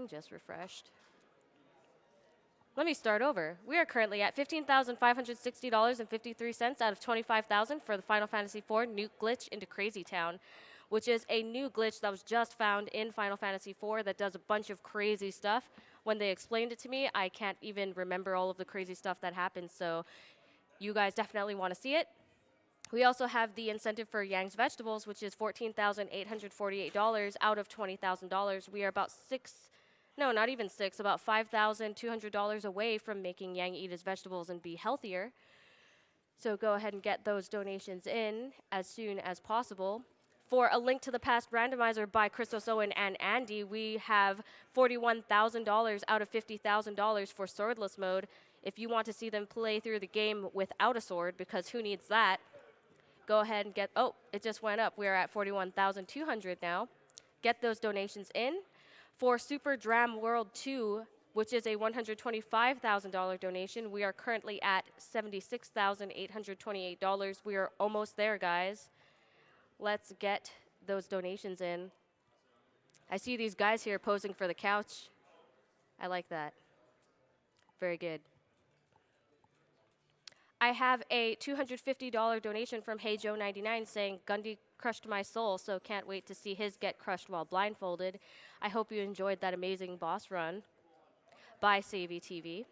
thing just refreshed. Let me start over. We are currently at $15,560.53 out of $25,000 for the Final Fantasy IV Nuke Glitch into Crazy Town, which is a new glitch that was just found in Final Fantasy IV that does a bunch of crazy stuff. When they explained it to me, I can't even remember all of the crazy stuff that happened, so you guys definitely want to see it. We also have the incentive for Yang's Vegetables, which is $14,848 out of $20,000. We are about about $5,200 away from making Yang eat his vegetables and be healthier. So go ahead and get those donations in as soon as possible. For A Link to the Past randomizer by Christos Owen and Andy, we have $41,000 out of $50,000 for swordless mode. If you want to see them play through the game without a sword, because who needs that, go ahead and get, oh, it just went up. We're at $41,200 now. Get those donations in. For Super Dram World 2, which is a $125,000 donation, we are currently at $76,828. We are almost there, guys. Let's get those donations in. I see these guys here posing for the couch. I like that. Very good. I have a $250 donation from HeyJoe99 saying, Gundy crushed my soul, so can't wait to see his get crushed while blindfolded. I hope you enjoyed that amazing boss run. By Savvy TV.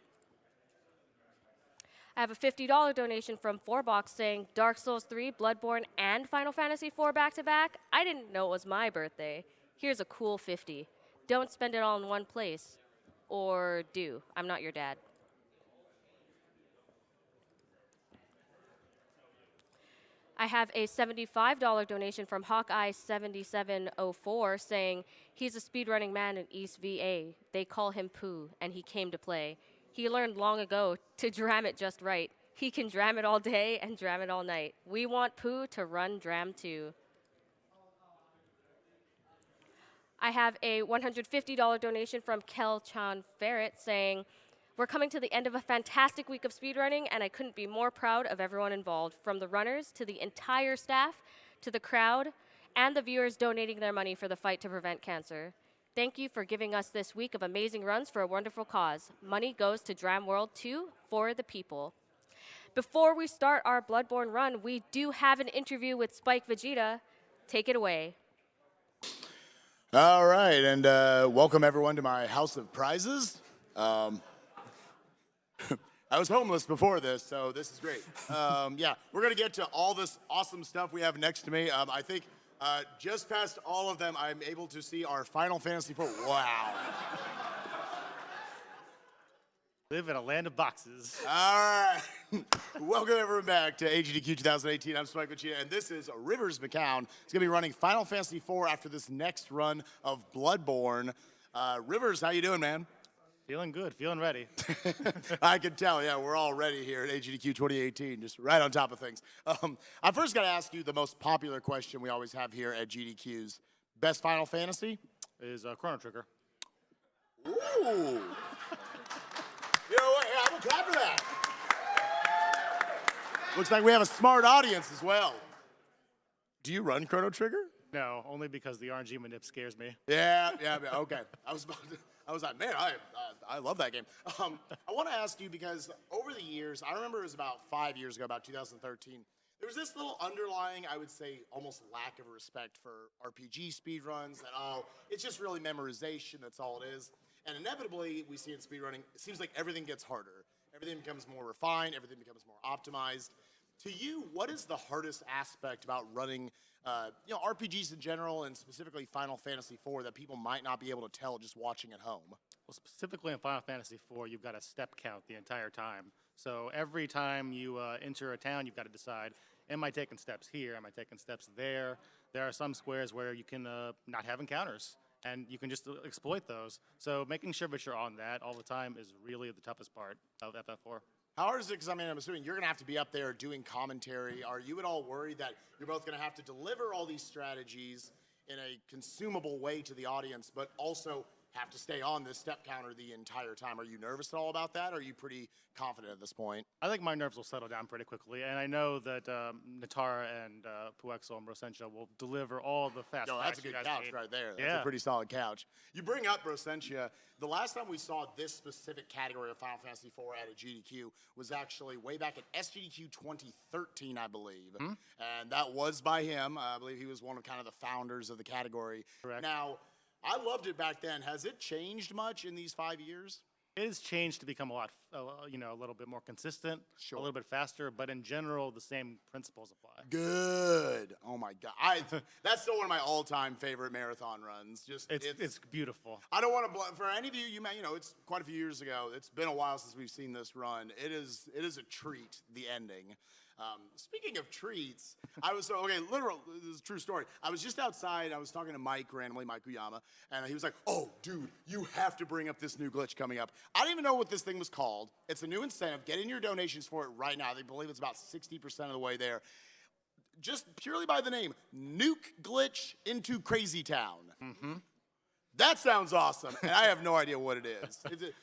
I have a $50 donation from 4Box saying, Dark Souls 3, Bloodborne, and Final Fantasy 4 back-to-back? I didn't know it was my birthday. Here's a cool 50. Don't spend it all in one place. Or do. I'm not your dad. I have a $75 donation from Hawkeye7704 saying, he's a speedrunning man in East VA. They call him Pooh, and he came to play. He learned long ago to dram it just right. He can dram it all day and dram it all night. We want Pooh to run dram too. I have a $150 donation from Kel-Chan Ferret saying, we're coming to the end of a fantastic week of speedrunning, and I couldn't be more proud of everyone involved, from the runners to the entire staff, to the crowd, and the viewers donating their money for the fight to prevent cancer. Thank you for giving us this week of amazing runs for a wonderful cause. Money goes to Dram World 2 for the people. Before we start our Bloodborne run, we do have an interview with Spike Vegeta. Take it away. All right, and welcome everyone to my house of prizes. I was homeless before this, so this is great. Yeah, we're going to get to all this awesome stuff we have next to me. I think just past all of them, I'm able to see our Final Fantasy IV. Wow. Live in a land of boxes. All right. Welcome everyone back to AGDQ 2018. I'm Spike Vegeta, and this is RiversMccown. He's going to be running Final Fantasy IV after this next run of Bloodborne. Rivers, how you doing, man? Feeling good, feeling ready. I can tell, yeah, we're all ready here at AGDQ 2018, just right on top of things. I first got to ask you the most popular question we always have here at GDQs. Best Final Fantasy? Is Chrono Trigger. Ooh. You know what? Yeah, I'm going to clap for that. Looks like we have a smart audience as well. Do you run Chrono Trigger? No, only because the RNG manip scares me. Yeah, okay. I was like, man, I love that game. I want to ask you because over the years, I remember it was about 5 years ago, about 2013, there was this little underlying, I would say, almost lack of respect for RPG speedruns, that, oh, it's just really memorization, that's all it is. And inevitably, we see in speedrunning, it seems like everything gets harder. Everything becomes more refined, everything becomes more optimized. To you, what is the hardest aspect about running RPGs in general, and specifically Final Fantasy IV, that people might not be able to tell just watching at home? Well, specifically in Final Fantasy IV, you've got a step count the entire time. So every time you enter a town, you've got to decide, am I taking steps here? Am I taking steps there? There are some squares where you can not have encounters, and you can just exploit those. So making sure that you're on that all the time is really the toughest part of FF4. How hard is it? Because I'm assuming you're going to have to be up there doing commentary. Are you at all worried that you're both going to have to deliver all these strategies in a consumable way to the audience, but also have to stay on this step counter the entire time. Are you nervous at all about that, or are you pretty confident at this point? I think my nerves will settle down pretty quickly, and I know that Natara and Puexel and Rosentia will deliver all the fast No, that's a facts you good guys couch need. right there. That's Yeah. a pretty solid couch. You bring up Rosentia. The last time we saw this specific category of Final Fantasy IV at a GDQ was actually way back at SGDQ 2013, I believe. And that was by him. I believe he was one of kind of the founders of the category. Correct. Now, I loved it back then. Has it changed much in these 5 years? It has changed to become a lot, a little bit more consistent, Sure. a little bit faster, but in general, the same principles apply. Good. Oh my God. That's still one of my all-time favorite marathon runs. It's beautiful. I don't want to for any of you. It's quite a few years ago. It's been a while since we've seen this run. It is a treat. The ending. Speaking of treats, literal, this is a true story. I was just outside, I was talking to Mike randomly, Mike Uyama, and he was like, oh, dude, you have to bring up this new glitch coming up. I didn't even know what this thing was called. It's a new incentive. Get in your donations for it right now. They believe it's about 60% of the way there. Just purely by the name, Nuke Glitch into Crazy Town. That sounds awesome, and I have no idea what it is.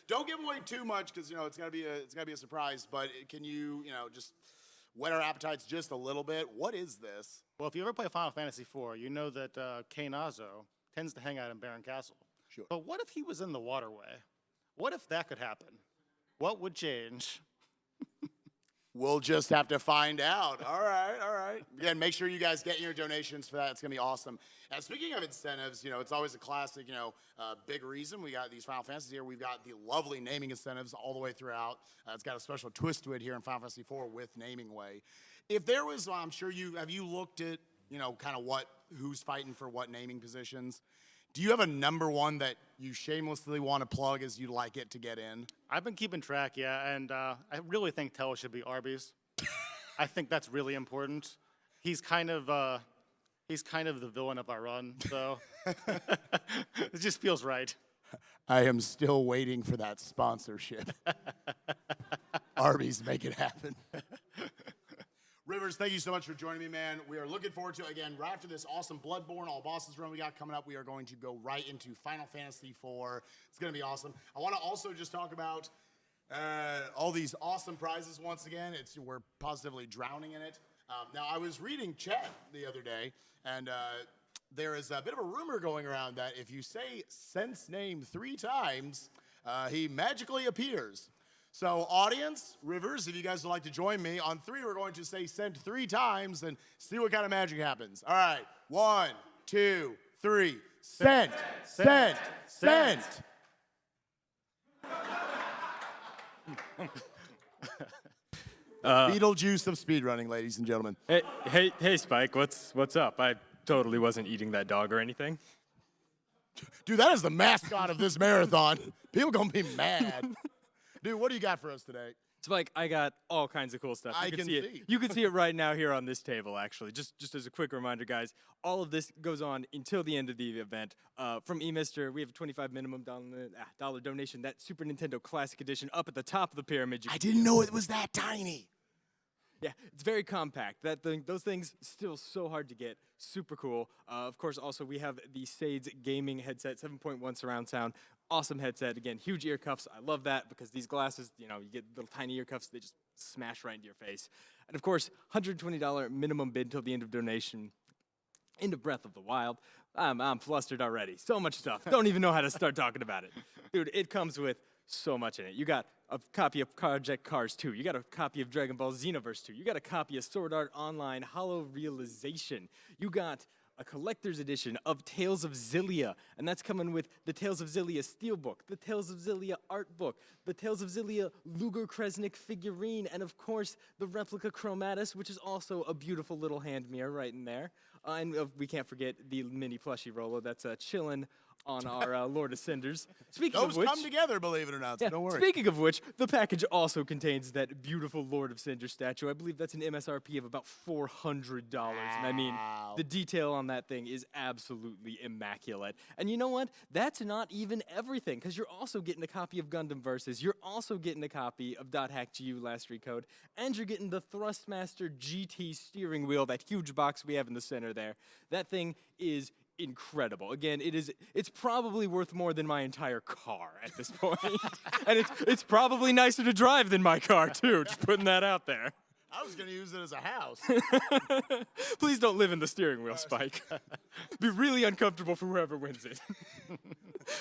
Don't give away too much, because it's gotta be a surprise. But can you just whet our appetites just a little bit? What is this? Well, if you ever play Final Fantasy IV, you know that Kainazo tends to hang out in Baron Castle. Sure. But what if he was in the waterway? What if that could happen? What would change? We'll just have to find out. All right. Again, make sure you guys get your donations for that. It's going to be awesome. And speaking of incentives, it's always a classic, big reason. We got these Final Fantasies here. We've got the lovely naming incentives all the way throughout. It's got a special twist to it here in Final Fantasy IV with Naming Way. If there was, I'm sure have you looked at, kind of who's fighting for what naming positions? Do you have a number one that you shamelessly want to plug as you'd like it to get in? I've been keeping track, yeah, and I really think Tell should be Arby's. I think that's really important. He's kind of the villain of our run, so it just feels right. I am still waiting for that sponsorship. Arby's, make it happen. Rivers, thank you so much for joining me, man. We are looking forward to, again, right after this awesome Bloodborne All Bosses run we got coming up, we are going to go right into Final Fantasy IV. It's going to be awesome. I want to also just talk about all these awesome prizes once again. We're positively drowning in it. Now, I was reading chat the other day, and there is a bit of a rumor going around that if you say Sent's name 3 times, he magically appears. So, audience, Rivers, if you guys would like to join me, on 3, we're going to say Sent 3 times and see what kind of magic happens. All right, 1, 2, 3. Sent, Sent, Sent. Beetlejuice of speedrunning, ladies and gentlemen. Hey, Spike, what's up? I totally wasn't eating that dog or anything. Dude, that is the mascot of this marathon. People gonna be mad. Dude, what do you got for us today? Spike, I got all kinds of cool stuff. I can see. You can see it right now here on this table, actually. Just as a quick reminder, guys, all of this goes on until the end of the event. From eMister, we have a $25 minimum dollar donation. That Super Nintendo Classic Edition up at the top of the pyramid. I didn't know it was that tiny. Yeah, it's very compact. Those things still so hard to get. Super cool. Of course, also we have the Sades gaming headset, 7.1 surround sound. Awesome headset. Again, huge ear cuffs. I love that because these glasses, you get little tiny ear cuffs. They just smash right into your face. And of course, $120 minimum bid till the end of donation. Into Breath of the Wild. I'm flustered already. So much stuff. Don't even know how to start talking about it. Dude, it comes with so much in it. You got a copy of Project Cars 2. You got a copy of Dragon Ball Xenoverse 2. You got a copy of Sword Art Online Hollow Realization. You got a collector's edition of Tales of Xillia, and that's coming with the Tales of Xillia Steelbook, the Tales of Xillia art book, the Tales of Xillia Luger Kresnik figurine, and of course, the replica Chromatus, which is also a beautiful little hand mirror right in there. And we can't forget the mini plushie Rolo that's chillin' on our Lord of Cinders. Speaking Those of which, come together, believe it or not, so yeah, don't worry. speaking of which, the package also contains that beautiful Lord of Cinder statue. I believe that's an MSRP of about $400. And I mean, the detail on that thing is absolutely immaculate. And you know what? That's not even everything, because you're also getting a copy of Gundam Versus. You're also getting a copy of .hack.GU Last Recode. And you're getting the Thrustmaster GT steering wheel, that huge box we have in the center there. That thing is incredible. Again, it's probably worth more than my entire car at this point. And it's probably nicer to drive than my car too, just putting that out there. I was gonna use it as a house. Please don't live in the steering wheel, Spike. Be really uncomfortable for whoever wins it.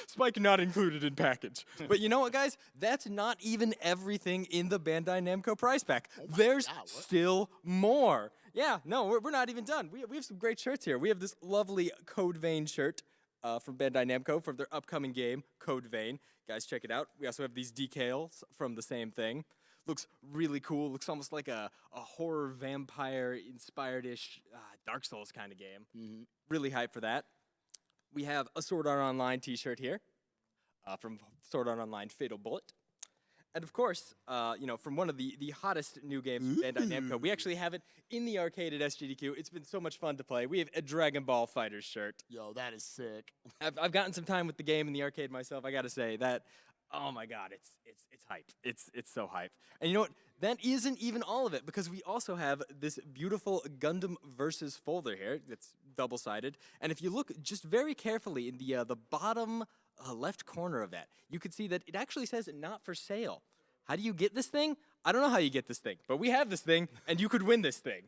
Spike not included in package. But you know what, guys? That's not even everything in the Bandai Namco prize pack. There's still more. Yeah, no, we're not even done. We have some great shirts here. We have this lovely Code Vein shirt from Bandai Namco for their upcoming game, Code Vein. Guys, check it out. We also have these decals from the same thing. Looks really cool. Looks almost like a horror vampire-inspired-ish Dark Souls kind of game. Really hyped for that. We have a Sword Art Online t-shirt here from Sword Art Online Fatal Bullet. And of course, from one of the hottest new games from Bandai Namco, we actually have it in the arcade at SGDQ. It's been so much fun to play. We have a Dragon Ball Fighters shirt. Yo, that is sick. I've gotten some time with the game in the arcade myself. I gotta say that, oh my god, it's hype. It's so hype. And you know what? That isn't even all of it, because we also have this beautiful Gundam Versus folder here. It's double-sided. And if you look just very carefully in the bottom left corner of that, you can see that it actually says not for sale. How do you get this thing? I don't know how you get this thing, but we have this thing, and you could win this thing.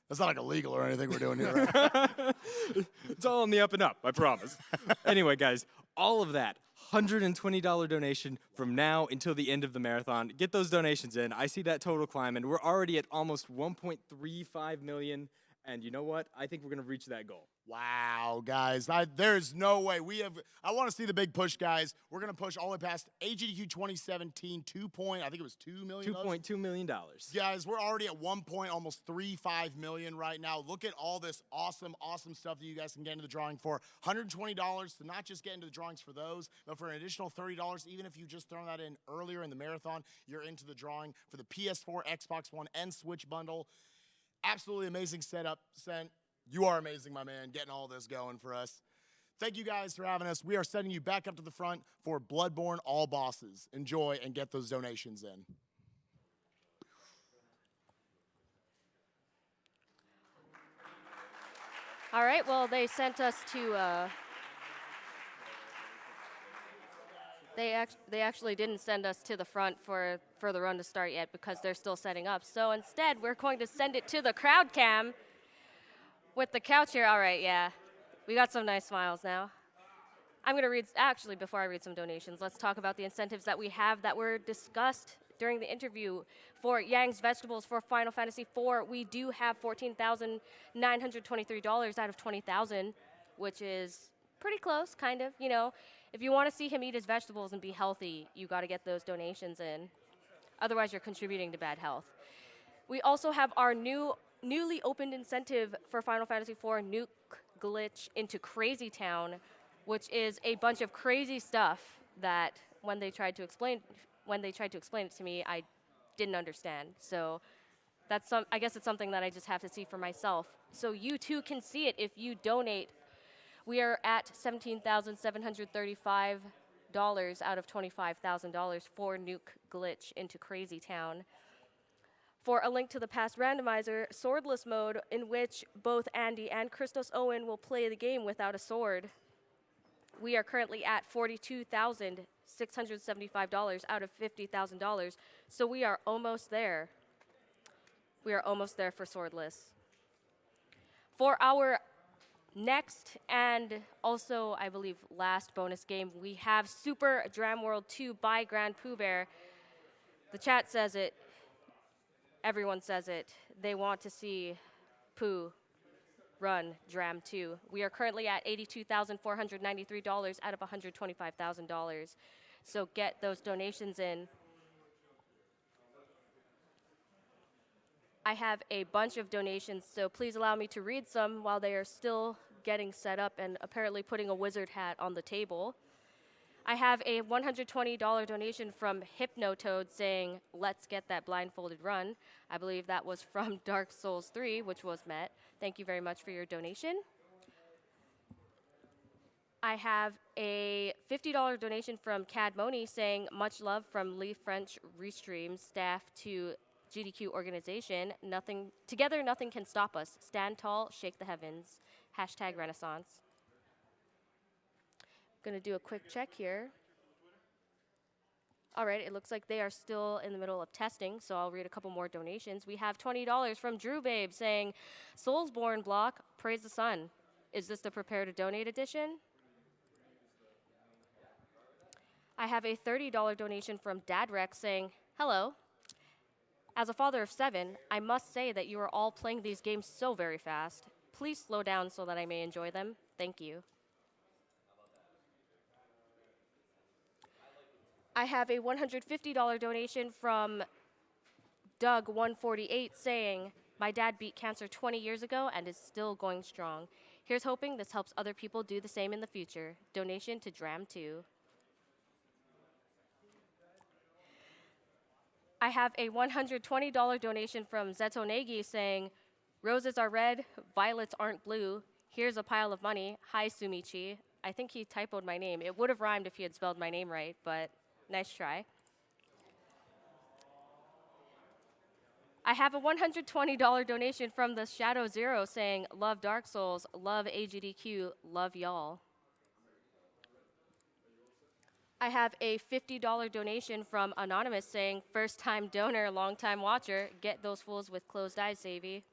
That's not like illegal or anything we're doing here, right? It's all on the up and up, I promise. Anyway, guys, all of that, $120 donation from now until the end of the marathon. Get those donations in. I see that total climbing. We're already at almost 1.35 million. And you know what? I think we're going to reach that goal. Wow, guys. There's no way. I want to see the big push, guys. We're going to push all the way past AGDQ 2017, I think it was $2 million. $2.2 million. Guys, we're already at almost 3.5 million right now. Look at all this awesome stuff that you guys can get into the drawing for. $120 to not just get into the drawings for those, but for an additional $30, even if you just throw that in earlier in the marathon, you're into the drawing for the PS4, Xbox One, and Switch bundle. Absolutely amazing setup, Sent. You are amazing, my man, getting all this going for us. Thank you guys for having us. We are sending you back up to the front for Bloodborne All Bosses. Enjoy and get those donations in. All right, well, they sent us to... They actually didn't send us to the front for the run to start yet, because they're still setting up. So instead, we're going to send it to the crowd cam with the couch here. All right, yeah. We got some nice smiles now. I'm going to read, actually, before I read some donations, let's talk about the incentives that we have that were discussed during the interview. For Yang's Vegetables for Final Fantasy IV, we do have $14,923 out of $20,000, which is pretty close, kind of, you know. If you want to see him eat his vegetables and be healthy, you got to get those donations in. Otherwise, you're contributing to bad health. We also have our newly opened incentive for Final Fantasy IV Nuke Glitch into Crazy Town, which is a bunch of crazy stuff that when they tried to explain it to me, I didn't understand. So I guess it's something that I just have to see for myself. So you too can see it if you donate. We are at $17,735 out of $25,000 for Nuke Glitch into Crazy Town. For a link to the past randomizer, swordless mode, in which both Andy and Christos Owen will play the game without a sword. We are currently at $42,675 out of $50,000, so we are almost there. We are almost there for swordless. For our next and also, I believe, last bonus game, we have Super Dram World 2 by Grand Pooh Bear. The chat says it. Everyone says it. They want to see Pooh run Dram 2. We are currently at $82,493 out of $125,000. So get those donations in. I have a bunch of donations, so please allow me to read some while they are still getting set up and apparently putting a wizard hat on the table. I have a $120 donation from Hypnotoad saying, "Let's get that blindfolded run." I believe that was from Dark Souls 3, which was met. Thank you very much for your donation. I have a $50 donation from Cad Moni saying, "Much love from Lee French Restream staff to AGDQ organization. Together, nothing can stop us. Stand tall, shake the heavens. Hashtag Renaissance. Gonna do a quick check here. All right, it looks like they are still in the middle of testing, so I'll read a couple more donations. We have $20 from Drew Babe saying, Soulsborne block, praise the sun. Is this the prepare to donate edition? I have a $30 donation from Dad Rex saying, hello. As a father of 7, I must say that you are all playing these games so very fast. Please slow down so that I may enjoy them. Thank you. I have a $150 donation from Doug148 saying, my dad beat cancer 20 years ago and is still going strong. Here's hoping this helps other people do the same in the future. Donation to Dram2. I have a $120 donation from Zetonegi saying, roses are red, violets aren't blue. Here's a pile of money. Hi, Sumichi. I think he typoed my name. It would have rhymed if he had spelled my name right, but nice try. I have a $120 donation from the Shadow Zero saying, love Dark Souls, love AGDQ, love y'all. I have a $50 donation from Anonymous saying, first time donor, long time watcher, get those fools with closed eyes, Savvy.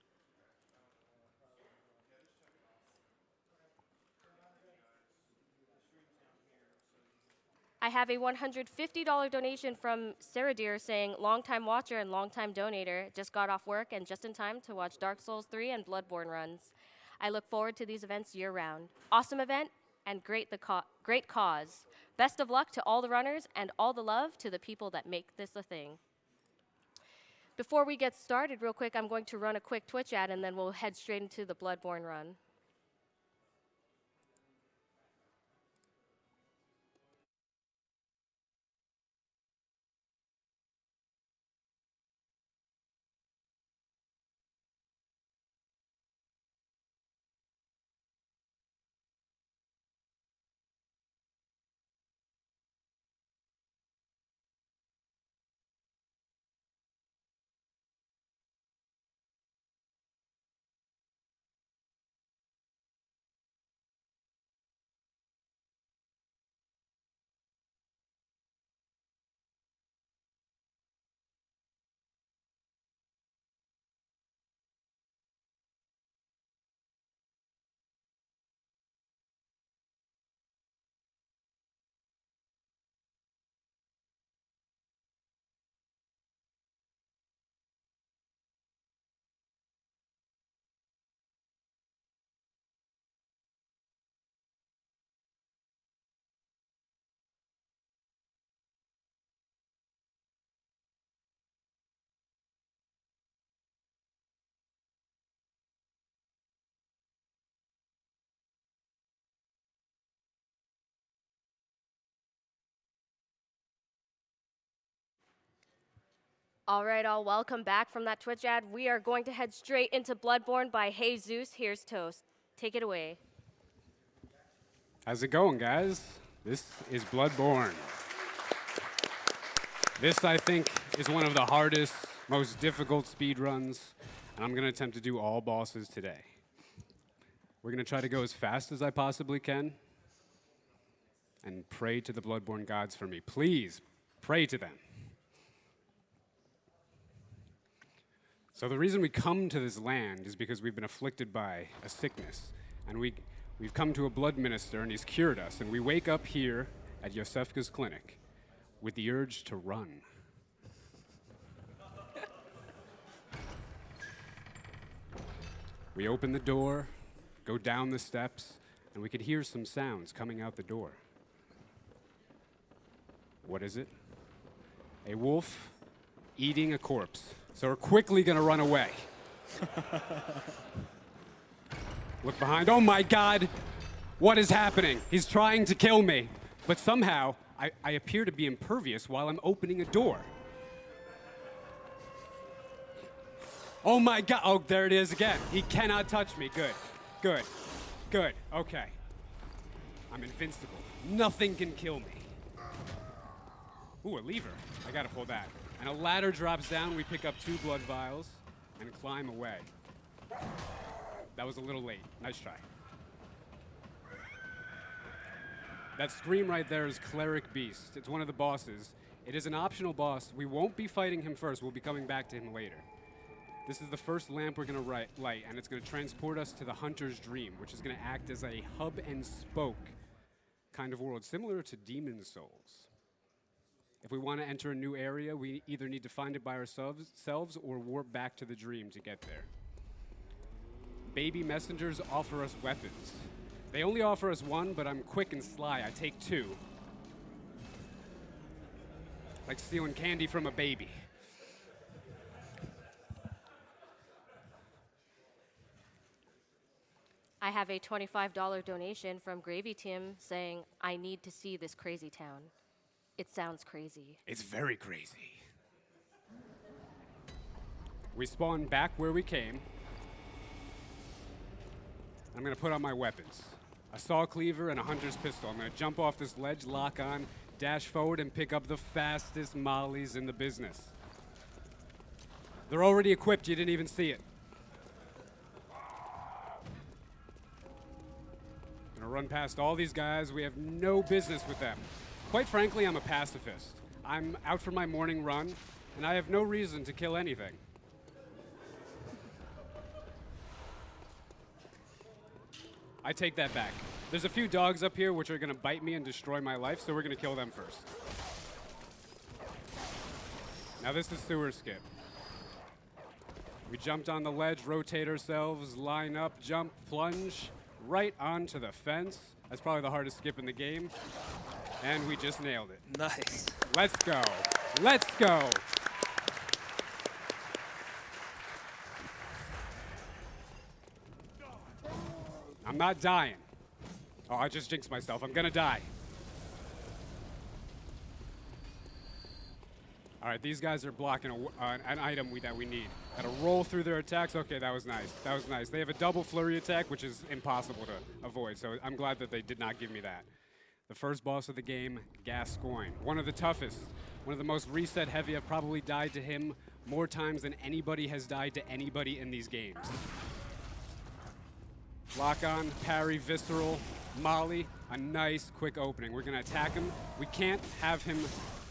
I have a $150 donation from Sarah Deer saying, long-time watcher and long-time donator, just got off work and just in time to watch Dark Souls 3 and Bloodborne runs. I look forward to these events year-round. Awesome event and great cause. Best of luck to all the runners and all the love to the people that make this a thing. Before we get started, real quick, I'm going to run a quick Twitch ad and then we'll head straight into the Bloodborne run. All right, all welcome back from that Twitch ad. We are going to head straight into Bloodborne by heyZeusHeresToast. Take it away. How's it going, guys? This is Bloodborne. This, I think, is one of the hardest, most difficult speed runs, and I'm going to attempt to do all bosses today. We're going to try to go as fast as I possibly can and pray to the Bloodborne gods for me. Please, pray to them. So the reason we come to this land is because we've been afflicted by a sickness, and we've come to a blood minister, and he's cured us, and we wake up here at Yosefka's clinic with the urge to run. We open the door, go down the steps, and we could hear some sounds coming out the door. What is it? A wolf eating a corpse. So we're quickly gonna run away. Look behind. Oh my God! What is happening? He's trying to kill me. But somehow, I appear to be impervious while I'm opening a door. Oh my God! Oh, there it is again. He cannot touch me. Good. Good. Good. Okay. I'm invincible. Nothing can kill me. Ooh, a lever. I gotta pull that. And a ladder drops down. We pick up 2 blood vials and climb away. That was a little late. Nice try. That scream right there is Cleric Beast. It's one of the bosses. It is an optional boss. We won't be fighting him first. We'll be coming back to him later. This is the first lamp we're going to light, and it's going to transport us to the Hunter's Dream, which is going to act as a hub and spoke kind of world, similar to Demon Souls. If we want to enter a new area, we either need to find it by ourselves or warp back to the dream to get there. Baby messengers offer us weapons. They only offer us 1, but I'm quick and sly. I take 2. Like stealing candy from a baby. I have a $25 donation from Gravy Tim saying, I need to see this crazy town. It sounds crazy. It's very crazy. We spawn back where we came. I'm going to put on my weapons. A saw cleaver and a hunter's pistol. I'm going to jump off this ledge, lock on, dash forward, and pick up the fastest mollies in the business. They're already equipped. You didn't even see it. Gonna run past all these guys. We have no business with them. Quite frankly, I'm a pacifist. I'm out for my morning run, and I have no reason to kill anything. I take that back. There's a few dogs up here which are gonna bite me and destroy my life, so we're gonna kill them first. Now this is sewer skip. We jumped on the ledge, rotate ourselves, line up, jump, plunge, right onto the fence. That's probably the hardest skip in the game. And we just nailed it. Nice. Let's go. Let's go. I'm not dying. Oh, I just jinxed myself. I'm gonna die. All right, these guys are blocking an item that we need. Gotta roll through their attacks. Okay, that was nice. That was nice. They have a double flurry attack, which is impossible to avoid, so I'm glad that they did not give me that. The first boss of the game, Gascoigne. One of the toughest, one of the most reset heavy. I've probably died to him more times than anybody has died to anybody in these games. Lock on, parry, visceral, molly, a nice quick opening. We're gonna attack him. We can't have him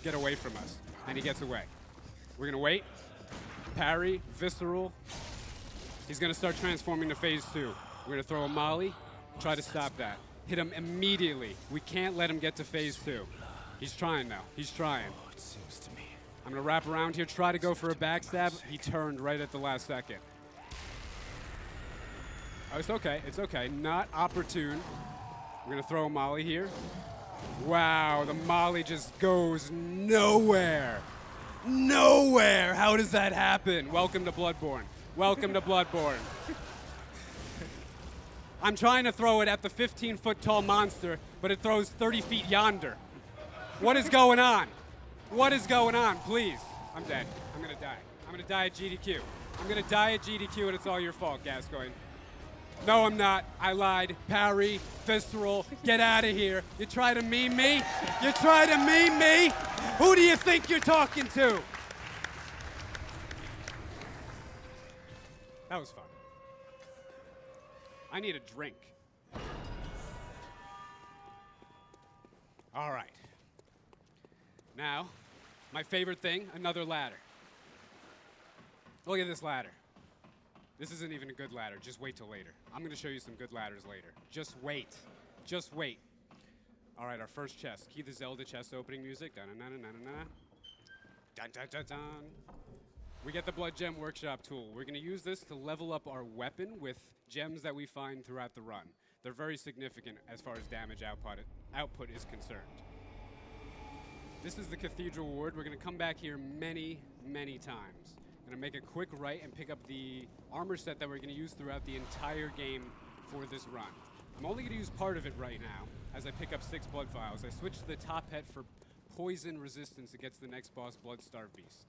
get away from us, and he gets away. We're gonna wait, parry, visceral. He's gonna start transforming to phase 2. We're gonna throw a molly, try to stop that. Hit him immediately. We can't let him get to phase 2. He's trying now, he's trying. It seems to me. I'm gonna wrap around here, try to go for a backstab. He turned right at the last second. Oh, it's okay, it's okay. Not opportune. We're gonna throw a molly here. Wow, the molly just goes nowhere. Nowhere! How does that happen? Welcome to Bloodborne. Welcome to Bloodborne. I'm trying to throw it at the 15-foot tall monster, but it throws 30 feet yonder. What is going on? What is going on? Please. I'm dead. I'm gonna die. I'm gonna die at GDQ. I'm gonna die at GDQ, and it's all your fault, Gascoigne. No, I'm not. I lied. Parry, visceral, get out of here. You try to meme me? You try to meme me? Who do you think you're talking to? That was fun. I need a drink. All right. Now, my favorite thing, another ladder. Look at this ladder. This isn't even a good ladder. Just wait till later. I'm going to show you some good ladders later. Just wait. Just wait. All right, our first chest. Key the Zelda chest opening music. Dun-dun-dun-dun-dun-dun. Dun-dun-dun-dun. We get the Blood Gem Workshop tool. We're going to use this to level up our weapon with gems that we find throughout the run. They're very significant as far as damage output is concerned. This is the Cathedral Ward. We're going to come back here many, many times. Gonna make a quick right and pick up the armor set that we're gonna use throughout the entire game for this run. I'm only gonna use part of it right now as I pick up 6 blood vials. I switched to the top hat for poison resistance against the next boss, Bloodstarved Beast.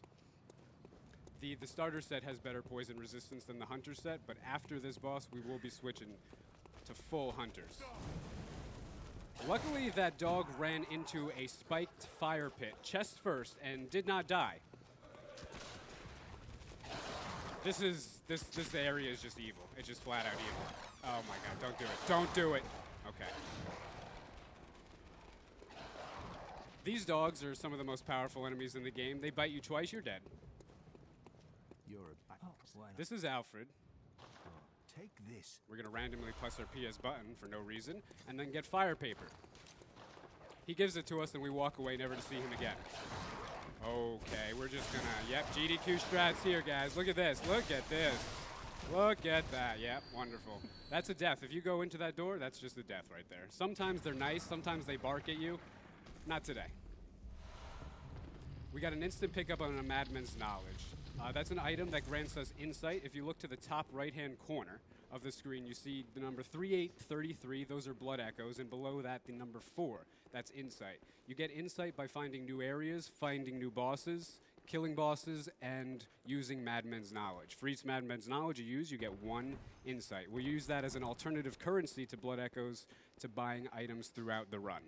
The starter set has better poison resistance than the hunter set, but after this boss, we will be switching to full hunters. Luckily, that dog ran into a spiked fire pit, chest first, and did not die. This area is just evil. It's just flat out evil. Oh my god, don't do it. Don't do it. Okay. These dogs are some of the most powerful enemies in the game. They bite you twice, you're dead. You're a back. This is Alfred. Take this. We're gonna randomly press our PS button for no reason, and then get fire paper. He gives it to us and we walk away never to see him again. Okay, we're just gonna, yep, GDQ strats here, guys. Look at this, look at this. Look at that, yep, wonderful. That's a death. If you go into that door, that's just a death right there. Sometimes they're nice, sometimes they bark at you. Not today. We got an instant pickup on a Madman's Knowledge. That's an item that grants us insight. If you look to the top right-hand corner of the screen, you see the number 3833. Those are blood echoes, and below that, the number 4. That's insight. You get insight by finding new areas, finding new bosses, killing bosses, and using Madman's Knowledge. For each Madman's Knowledge you use, you get 1 insight. We use that as an alternative currency to blood echoes to buying items throughout the run.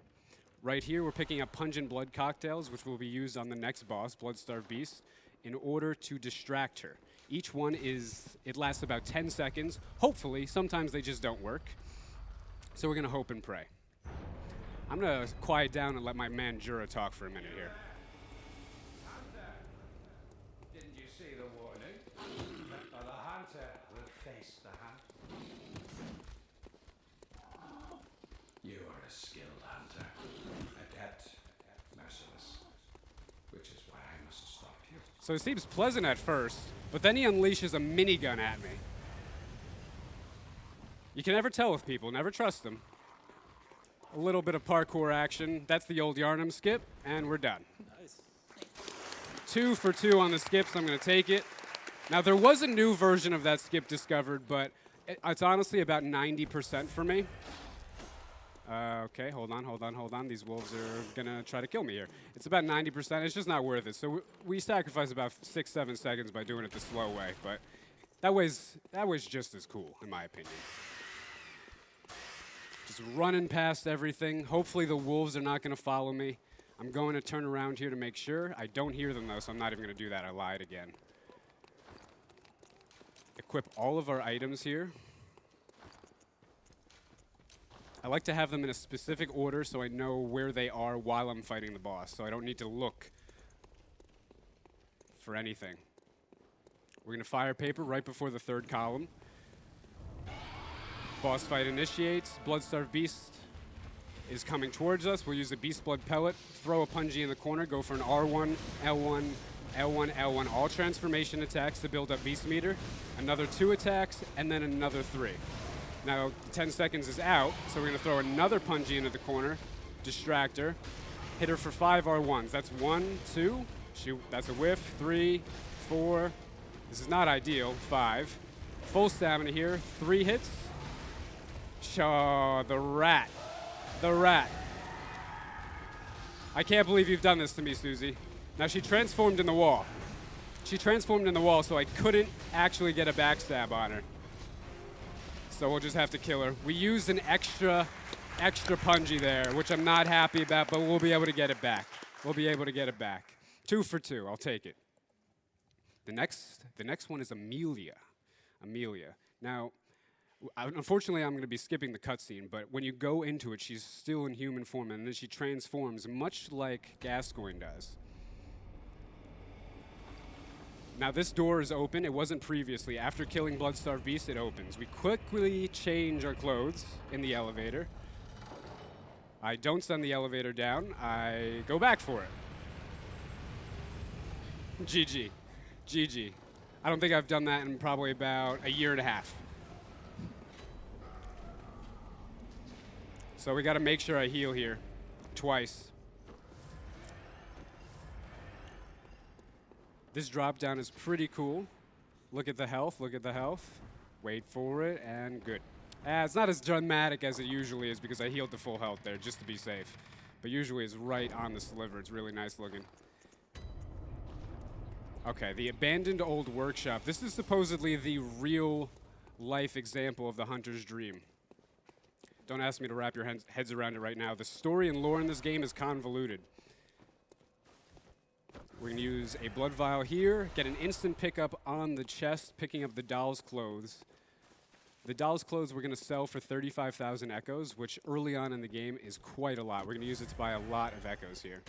Right here, we're picking up pungent blood cocktails, which will be used on the next boss, Bloodstarved Beast, in order to distract her. Each one it lasts about 10 seconds. Hopefully, sometimes they just don't work. So we're gonna hope and pray. I'm gonna quiet down and let my man Jura talk for a minute here. Didn't you see the warning? The hunter will face the hunt. You are a skilled hunter, adept, merciless, which is why I must stop you. So it seems pleasant at first, but then he unleashes a minigun at me. You can never tell with people, never trust them. A little bit of parkour action. That's the old Yarnum skip, and we're done. Nice. 2 for 2 on the skips, I'm gonna take it. Now there was a new version of that skip discovered, but it's honestly about 90% for me. Okay, hold on. These wolves are gonna try to kill me here. It's about 90%, it's just not worth it. So we sacrifice about 6-7 seconds by doing it the slow way, but that was just as cool, in my opinion. Just running past everything. Hopefully the wolves are not gonna follow me. I'm going to turn around here to make sure. I don't hear them though, so I'm not even gonna do that, I lied again. Equip all of our items here. I like to have them in a specific order so I know where they are while I'm fighting the boss, so I don't need to look for anything. We're gonna fire paper right before the 3rd column. Boss fight initiates. Bloodstarved Beast is coming towards us. We'll use a Beast Blood Pellet, throw a Punji in the corner, go for an R1, L1, L1, L1, all transformation attacks to build up Beast Meter. Another 2 attacks, and then another 3. Now, 10 seconds is out, so we're gonna throw another Punji into the corner, distract her, hit her for 5 R1s. That's 1, 2, shoot, that's a whiff, 3, 4, this is not ideal, 5. Full stamina here, 3 hits. Oh, the rat. I can't believe you've done this to me, Susie. Now, she transformed in the wall. So I couldn't actually get a backstab on her. So we'll just have to kill her. We used an extra punji there, which I'm not happy about, but we'll be able to get it back. 2 for 2, I'll take it. The next one is Amelia. Now, unfortunately, I'm going to be skipping the cutscene, but when you go into it, she's still in human form, and then she transforms much like Gascoigne does. Now this door is open. It wasn't previously. After killing Bloodstarved Beast, it opens. We quickly change our clothes in the elevator. I don't send the elevator down. I go back for it. GG. I don't think I've done that in probably about a year and a half. So we got to make sure I heal here twice. This drop down is pretty cool. Look at the health. Wait for it, and good. It's not as dramatic as it usually is because I healed to full health there just to be safe. But usually it's right on the sliver. It's really nice looking. Okay, the abandoned old workshop. This is supposedly the real life example of the hunter's dream. Don't ask me to wrap your heads around it right now. The story and lore in this game is convoluted. We're gonna use a blood vial here, get an instant pickup on the chest, picking up the doll's clothes. The doll's clothes we're gonna sell for 35,000 echoes, which early on in the game is quite a lot. We're gonna use it to buy a lot of echoes here.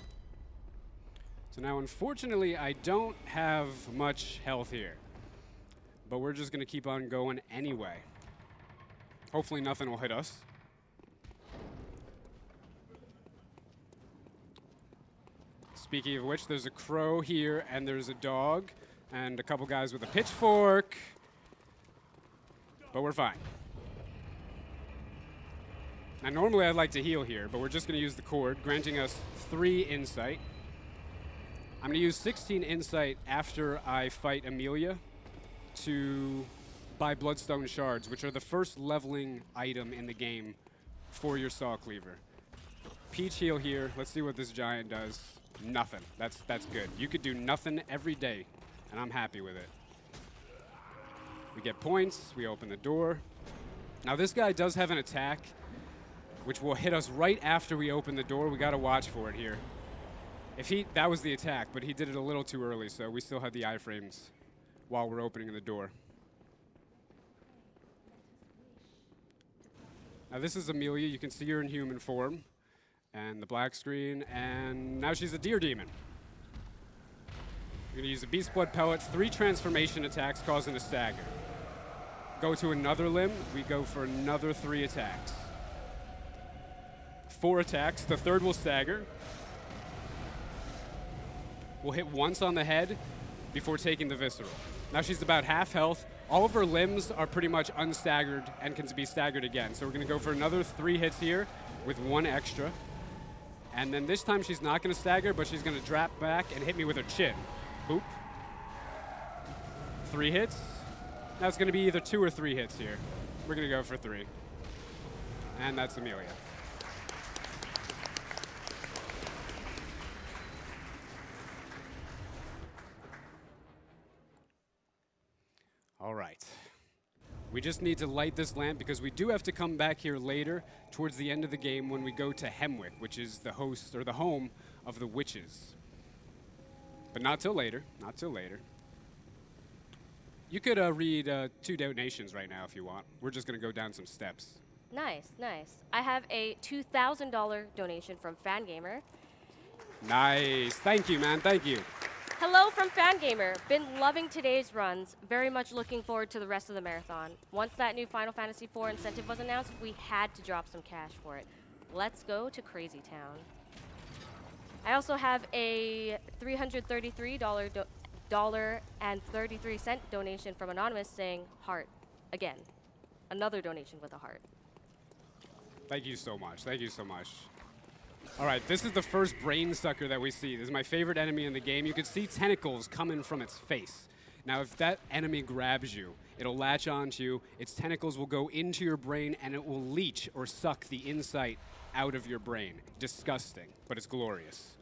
So now, unfortunately, I don't have much health here, but we're just gonna keep on going anyway. Hopefully nothing will hit us. Speaking of which, there's a crow here, and there's a dog, and a couple guys with a pitchfork. But we're fine. Now, normally I'd like to heal here, but we're just going to use the cord, granting us 3 insight. I'm going to use 16 insight after I fight Amelia to buy bloodstone shards, which are the first leveling item in the game for your saw cleaver. Peach heal here. Let's see what this giant does. Nothing. That's good. You could do nothing every day, and I'm happy with it. We get points. We open the door. Now, this guy does have an attack, which will hit us right after we open the door. We got to watch for it here. That was the attack, but he did it a little too early, so we still have the iframes while we're opening the door. Now, this is Amelia. You can see her in human form. And the black screen, and now she's a deer demon. We're gonna use a beast blood pellet, 3 transformation attacks causing a stagger. Go to another limb, we go for another 3 attacks. 4 attacks, the 3rd will stagger. We'll hit once on the head before taking the visceral. Now she's about half health. All of her limbs are pretty much unstaggered and can be staggered again. So we're gonna go for another 3 hits here with 1 extra. And then this time she's not going to stagger, but she's going to drop back and hit me with her chin. Boop. 3 hits. Now it's going to be either 2 or 3 hits here. We're going to go for 3. And that's Amelia. All right. We just need to light this lamp because we do have to come back here later towards the end of the game when we go to Hemwick, which is the host or the home of the witches. But not till later, not till later. You could read 2 donations right now if you want. We're just going to go down some steps. Nice, nice. I have a $2,000 donation from Fangamer. Nice. Thank you, man. Thank you. Hello from Fangamer. Been loving today's runs. Very much looking forward to the rest of the marathon. Once that new Final Fantasy IV incentive was announced, we had to drop some cash for it. Let's go to Crazy Town. I also have a $333.33 donation from Anonymous saying heart. Again, another donation with a heart. Thank you so much. Thank you so much. All right, this is the first brain sucker that we see. This is my favorite enemy in the game. You can see tentacles coming from its face. Now, if that enemy grabs you, it'll latch onto you. Its tentacles will go into your brain, and it will leech or suck the insight out of your brain. Disgusting, but it's glorious.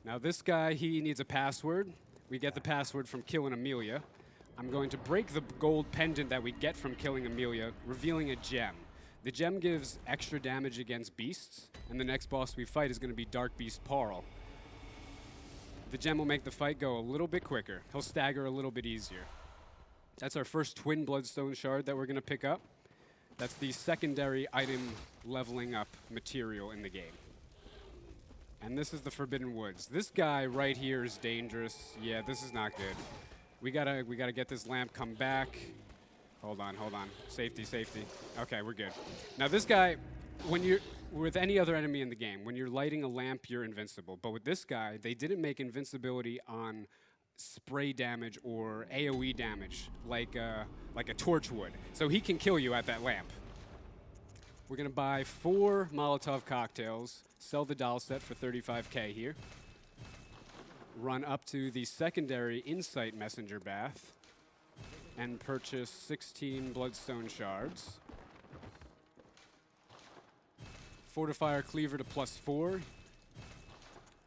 Now, this guy, he needs a password. We get the password from killing Amelia. I'm going to break the gold pendant that we get from killing Amelia, revealing a gem. The gem gives extra damage against beasts, and the next boss we fight is going to be Dark Beast Parl. The gem will make the fight go a little bit quicker. He'll stagger a little bit easier. That's our first twin bloodstone shard that we're going to pick up. That's the secondary item leveling up material in the game. And this is the Forbidden Woods. This guy right here is dangerous. Yeah, this is not good. We gotta get this lamp come back. Hold on. Safety. Okay, we're good. Now this guy, when you're with any other enemy in the game, when you're lighting a lamp, you're invincible. But with this guy, they didn't make invincibility on spray damage or AoE damage like a torch would. So he can kill you at that lamp. We're gonna buy 4 Molotov cocktails, sell the doll set for 35K here. Run up to the secondary Insight Messenger Bath and purchase 16 Bloodstone Shards. Fortify our Cleaver to +4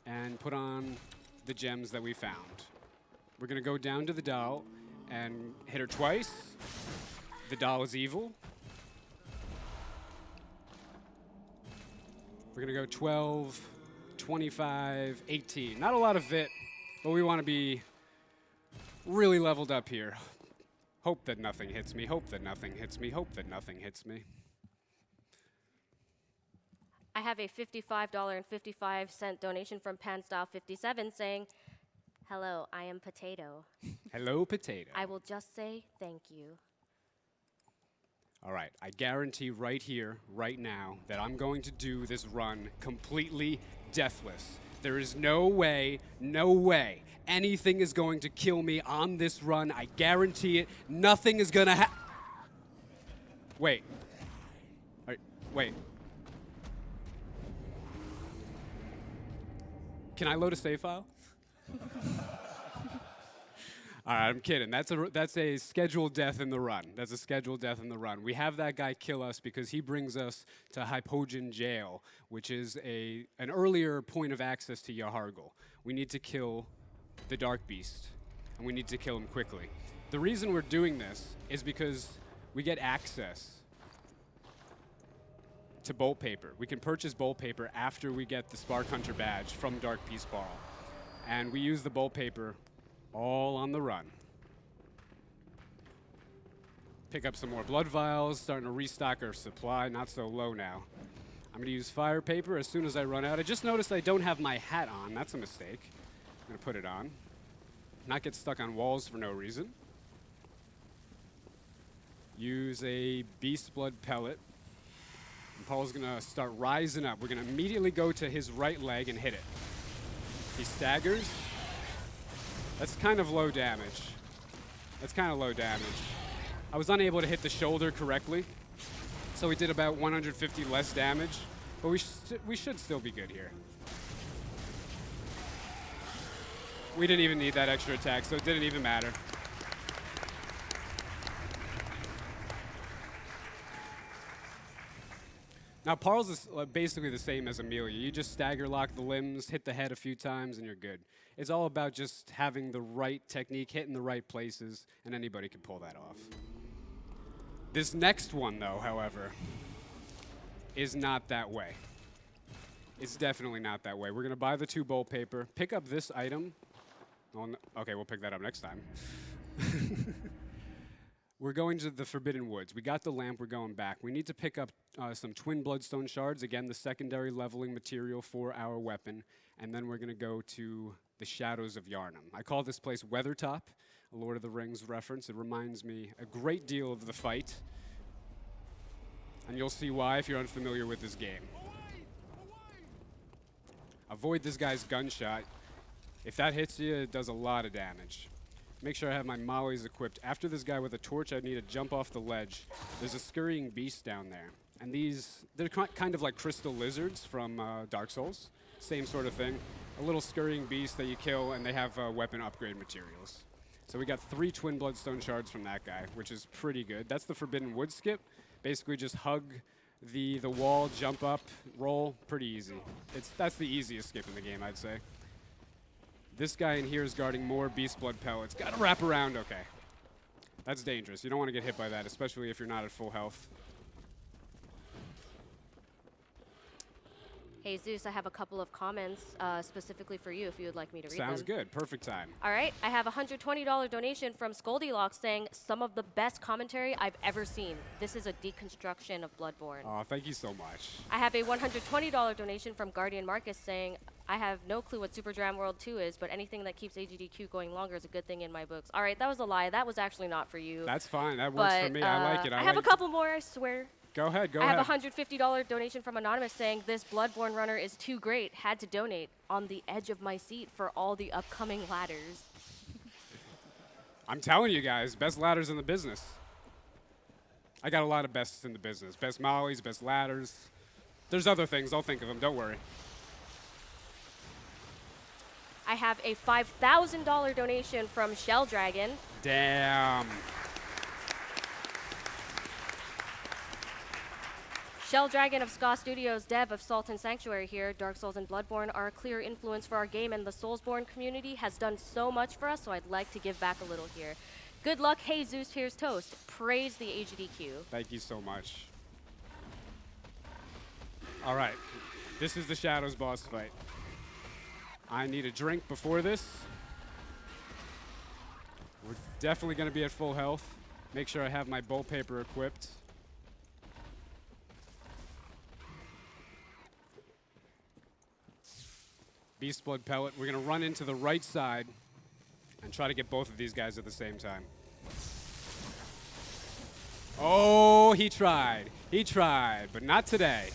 and put on the gems that we found. We're gonna go down to the doll and hit her twice. The doll is evil. We're gonna go 12 25, 18. Not a lot of VIT, but we want to be really leveled up here. Hope that nothing hits me, hope that nothing hits me, hope that nothing hits me. I have a $55.55 donation from PanStyle57 saying, "Hello, I am Potato. Hello, Potato. I will just say thank you." All right, I guarantee right here, right now, that I'm going to do this run completely deathless. There is no way anything is going to kill me on this run. I guarantee it. Nothing is going to Wait. Wait. Can I load a save file? All right, I'm kidding. That's a scheduled death in the run. That's a scheduled death in the run. We have that guy kill us because he brings us to Hypogean Jail, which is an earlier point of access to Yahargul. We need to kill the Dark Beast, and we need to kill him quickly. The reason we're doing this is because we get access to Bolt Paper. We can purchase Bolt Paper after we get the Spark Hunter badge from Dark Beast Barl. And we use the Bolt Paper all on the run. Pick up some more blood vials, starting to restock our supply, not so low now. I'm gonna use fire paper as soon as I run out. I just noticed I don't have my hat on, that's a mistake. I'm gonna put it on. Not get stuck on walls for no reason. Use a beast blood pellet. And Paul's gonna start rising up. We're gonna immediately go to his right leg and hit it. He staggers. That's kind of low damage. That's kind of low damage. I was unable to hit the shoulder correctly, so we did about 150 less damage, but we should still be good here. We didn't even need that extra attack, so it didn't even matter. Now, Parl's is basically the same as Amelia. You just stagger lock the limbs, hit the head a few times, and you're good. It's all about just having the right technique, hitting the right places, and anybody can pull that off. This next one, though, however, is not that way. It's definitely not that way. We're going to buy the 2 Bolt Paper, pick up this item. Oh, no, okay, we'll pick that up next time. We're going to the Forbidden Woods. We got the lamp, we're going back. We need to pick up some twin bloodstone shards, again, the secondary leveling material for our weapon, and then we're gonna go to the Shadows of Yharnam. I call this place Weathertop, a Lord of the Rings reference. It reminds me a great deal of the fight, and you'll see why if you're unfamiliar with this game. Avoid this guy's gunshot. If that hits you, it does a lot of damage. Make sure I have my mollies equipped. After this guy with a torch, I need to jump off the ledge. There's a scurrying beast down there. And they're kind of like crystal lizards from Dark Souls. Same sort of thing. A little scurrying beast that you kill, and they have weapon upgrade materials. So we got 3 twin bloodstone shards from that guy, which is pretty good. That's the Forbidden Wood skip. Basically just hug the wall, jump up, roll, pretty easy. That's the easiest skip in the game, I'd say. This guy in here is guarding more beast blood pellets. Gotta wrap around, okay. That's dangerous. You don't want to get hit by that, especially if you're not at full health. Hey Zeus, I have a couple of comments specifically for you if you would like me to read them. Sounds good. Perfect time. All right, I have a $120 donation from Scoldylocks saying some of the best commentary I've ever seen. This is a deconstruction of Bloodborne. Oh, thank you so much. I have a $120 donation from Guardian Marcus saying, I have no clue what Super Dram World 2 is, but anything that keeps AGDQ going longer is a good thing in my books. All right, that was a lie. That was actually not for you. That's fine. That works for me. I like it. I have a couple more, I swear. Go ahead. I have a $150 donation from Anonymous saying, this Bloodborne runner is too great. Had to donate on the edge of my seat for all the upcoming ladders. I'm telling you guys, best ladders in the business. I got a lot of bests in the business. Best mollies, best ladders. There's other things. I'll think of them. Don't worry. I have a $5,000 donation from Shell Dragon. Damn. Shell Dragon of Ska Studios, dev of Salt and Sanctuary here. Dark Souls and Bloodborne are a clear influence for our game, and the Soulsborne community has done so much for us, so I'd like to give back a little here. Good luck, heyZeusHeresToast. Praise the AGDQ. Thank you so much. All right. This is the Shadows boss fight. I need a drink before this. We're definitely going to be at full health. Make sure I have my bolt paper equipped. Beast Blood Pellet. We're going to run into the right side and try to get both of these guys at the same time. Oh, he tried. He tried, but not today.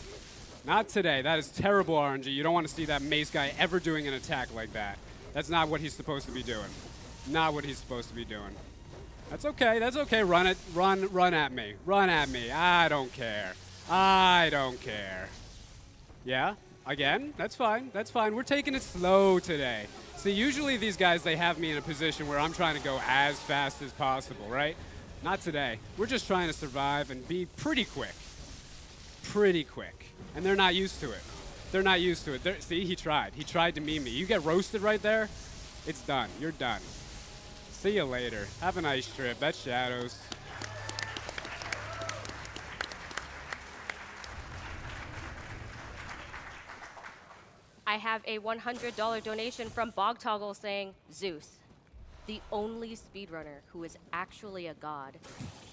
Not today. That is terrible RNG. You don't want to see that mace guy ever doing an attack like that. That's not what he's supposed to be doing. Not what he's supposed to be doing. That's okay. That's okay. Run it. Run at me. Run at me. I don't care. I don't care. Yeah? Again? That's fine. That's fine. We're taking it slow today. See, usually these guys, they have me in a position where I'm trying to go as fast as possible, right? Not today. We're just trying to survive and be pretty quick. Pretty quick. And they're not used to it. They're not used to it. See, he tried. He tried to meme me. You get roasted right there, it's done. You're done. See you later. Have a nice trip. That's Shadows. I have a $100 donation from Bog Toggle saying, Zeus, the only speedrunner who is actually a god,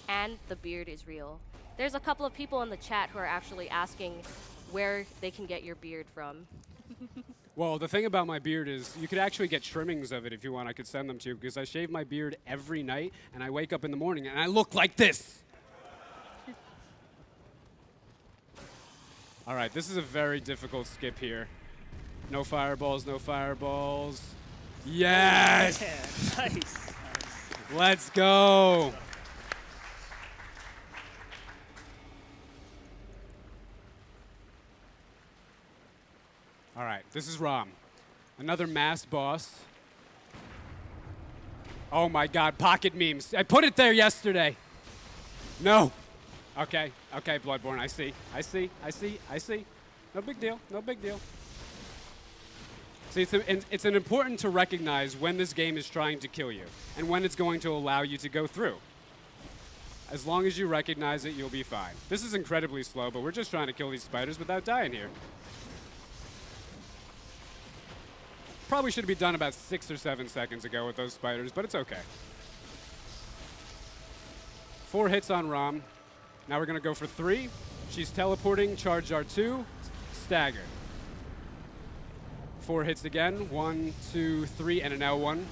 and the beard is real. There's a couple of people in the chat who are actually asking where they can get your beard from. Well, the thing about my beard is you could actually get trimmings of it if you want. I could send them to you because I shave my beard every night, and I wake up in the morning and I look like this. All right, this is a very difficult skip here. No fireballs, no fireballs. Yes! Yeah, nice. Let's go. All right, this is Rom. Another mass boss. Oh my God, pocket memes. I put it there yesterday. No. Okay, okay, Bloodborne, I see. No big deal, no big deal. See, it's important to recognize when this game is trying to kill you and when it's going to allow you to go through. As long as you recognize it, you'll be fine. This is incredibly slow, but we're just trying to kill these spiders without dying here. Probably should have been done about 6 or 7 seconds ago with those spiders, but it's okay. 4 hits on Rom. Now we're going to go for 3. She's teleporting, charge R2, stagger. 4 hits again, 1, 2, 3, and an L1.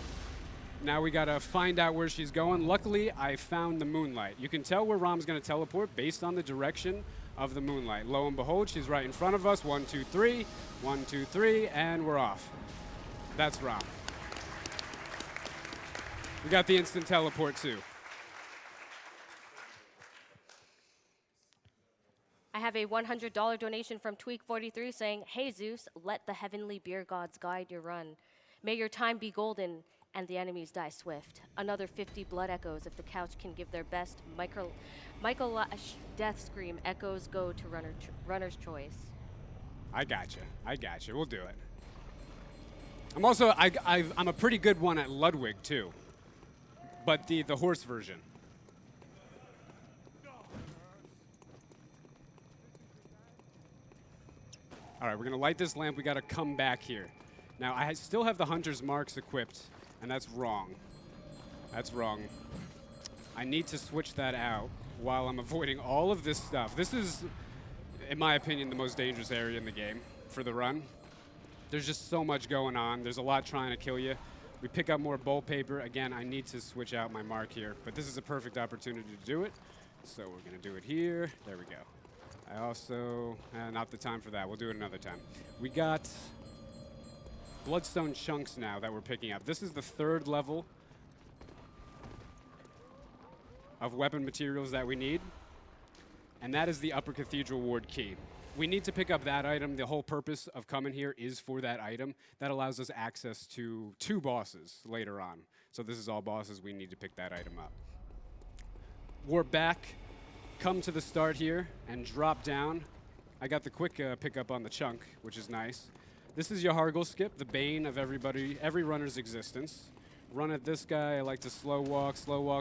Now we gotta find out where she's going. Luckily, I found the moonlight. You can tell where Rom's gonna teleport based on the direction of the moonlight. Lo and behold, she's right in front of us. 1, 2, 3, 1, 2, 3, and we're off. That's Rom. We got the instant teleport too. I have a $100 donation from Tweak43 saying, Hey Zeus, let the heavenly beer gods guide your run. May your time be golden and the enemies die swift. Another 50 blood echoes if the couch can give their best. Michael death scream echoes go to runner's choice. I gotcha. We'll do it. I'm also, I'm a pretty good one at Ludwig too, but the horse version. All right, we're gonna light this lamp. We gotta come back here. Now, I still have the Hunter's Marks equipped, and that's wrong. That's wrong. I need to switch that out while I'm avoiding all of this stuff. This is, in my opinion, the most dangerous area in the game for the run. There's just so much going on. There's a lot trying to kill you. We pick up more bolt paper. Again, I need to switch out my mark here, but this is a perfect opportunity to do it. So we're gonna do it here. There we go. I also, not the time for that. We'll do it another time. We got bloodstone chunks now that we're picking up. This is the 3rd level of weapon materials that we need, and that is the Upper Cathedral Ward key. We need to pick up that item. The whole purpose of coming here is for that item. That allows us access to 2 bosses later on. So this is all bosses. We need to pick that item up. We're back. Come to the start here and drop down. I got the quick pickup on the chunk, which is nice. This is your Hargle skip, the bane of every runner's existence. run at this guy. I like to slow walk,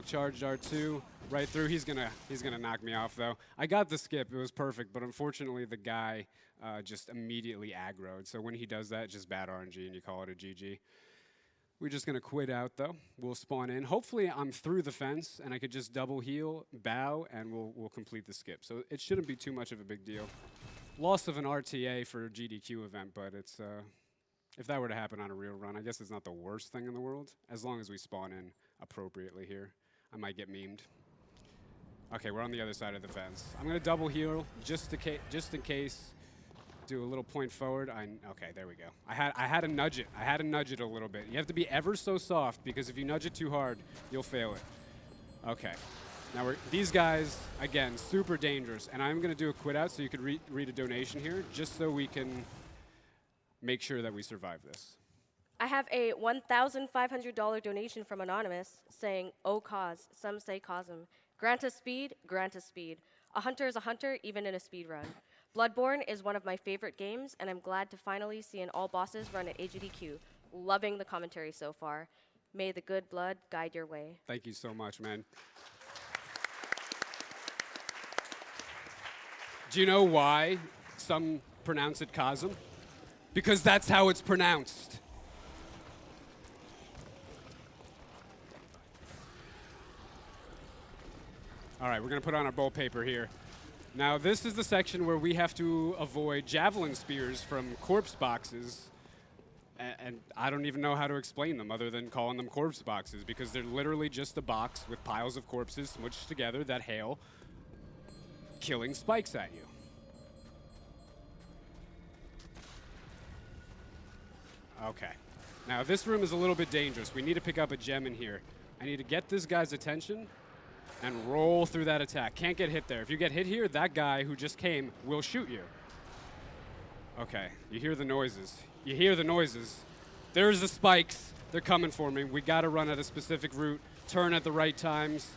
charge R2, right through. He's gonna knock me off though. I got the skip, it was perfect, but unfortunately the guy just immediately aggroed. So when he does that, just bad RNG and you call it a GG. We're just gonna quit out though. We'll spawn in. Hopefully I'm through the fence and I could just double heal, bow, and we'll complete the skip. So it shouldn't be too much of a big deal. Loss of an RTA for a GDQ event, but it's if that were to happen on a real run, I guess it's not the worst thing in the world, as long as we spawn in appropriately here. I might get memed. Okay, we're on the other side of the fence. I'm gonna double heal just in case. Do a little point forward. Okay, there we go. I had to nudge it. I had to nudge it a little bit. You have to be ever so soft because if you nudge it too hard, you'll fail it. Okay. Now these guys again super dangerous, and I'm gonna do a quit out so you could read a donation here, just so we can make sure that we survive this. I have a $1,500 donation from Anonymous saying, "Oh, cause." Some say cause him. Grant us speed, grant us speed. A hunter is a hunter, even in a speed run. Bloodborne is one of my favorite games, and I'm glad to finally see an all bosses run at AGDQ. Loving the commentary so far. May the good blood guide your way. Thank you so much, man. Do you know why some pronounce it Kazum? Because that's how it's pronounced. All right, we're gonna put on our bowl paper here. Now this is the section where we have to avoid javelin spears from corpse boxes, and I don't even know how to explain them other than calling them corpse boxes, because they're literally just a box with piles of corpses smushed together that hail killing spikes at you. Okay. Now this room is a little bit dangerous. We need to pick up a gem in here. I need to get this guy's attention and roll through that attack. Can't get hit there. If you get hit here, that guy who just came will shoot you. Okay, you hear the noises. You hear the noises. There's the spikes. They're coming for me. We gotta run at a specific route, turn at the right times.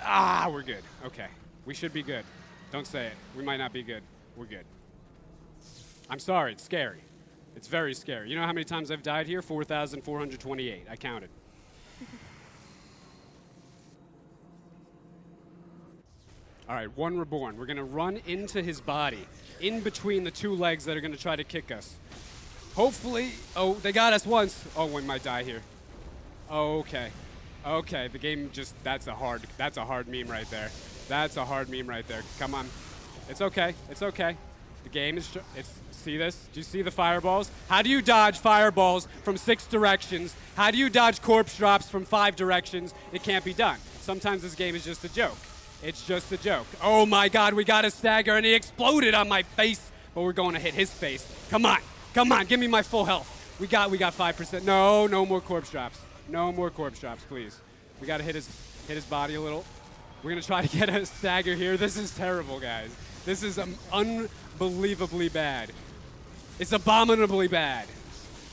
Ah, we're good. Okay, we should be good. Don't say it. We might not be good. We're good. I'm sorry, it's scary. It's very scary. You know how many times I've died here? 4,428. I counted. All right, one reborn. We're gonna run into his body, in between the two legs that are gonna try to kick us. Hopefully, oh, they got us once. Oh, we might die here. Oh, okay. Okay, the game just, that's a hard meme right there. That's a hard meme right there. Come on. It's okay, it's okay. The game is, see this? Do you see the fireballs? How do you dodge fireballs from 6 directions? How do you dodge corpse drops from 5 directions? It can't be done. Sometimes this game is just a joke. It's just a joke. Oh my God, we got a stagger and he exploded on my face, but we're going to hit his face. Come on, give me my full health. We got 5%. No more corpse drops. No more corpse drops, please. We gotta hit his body a little. We're gonna try to get a stagger here. This is terrible, guys. This is unbelievably bad. It's abominably bad.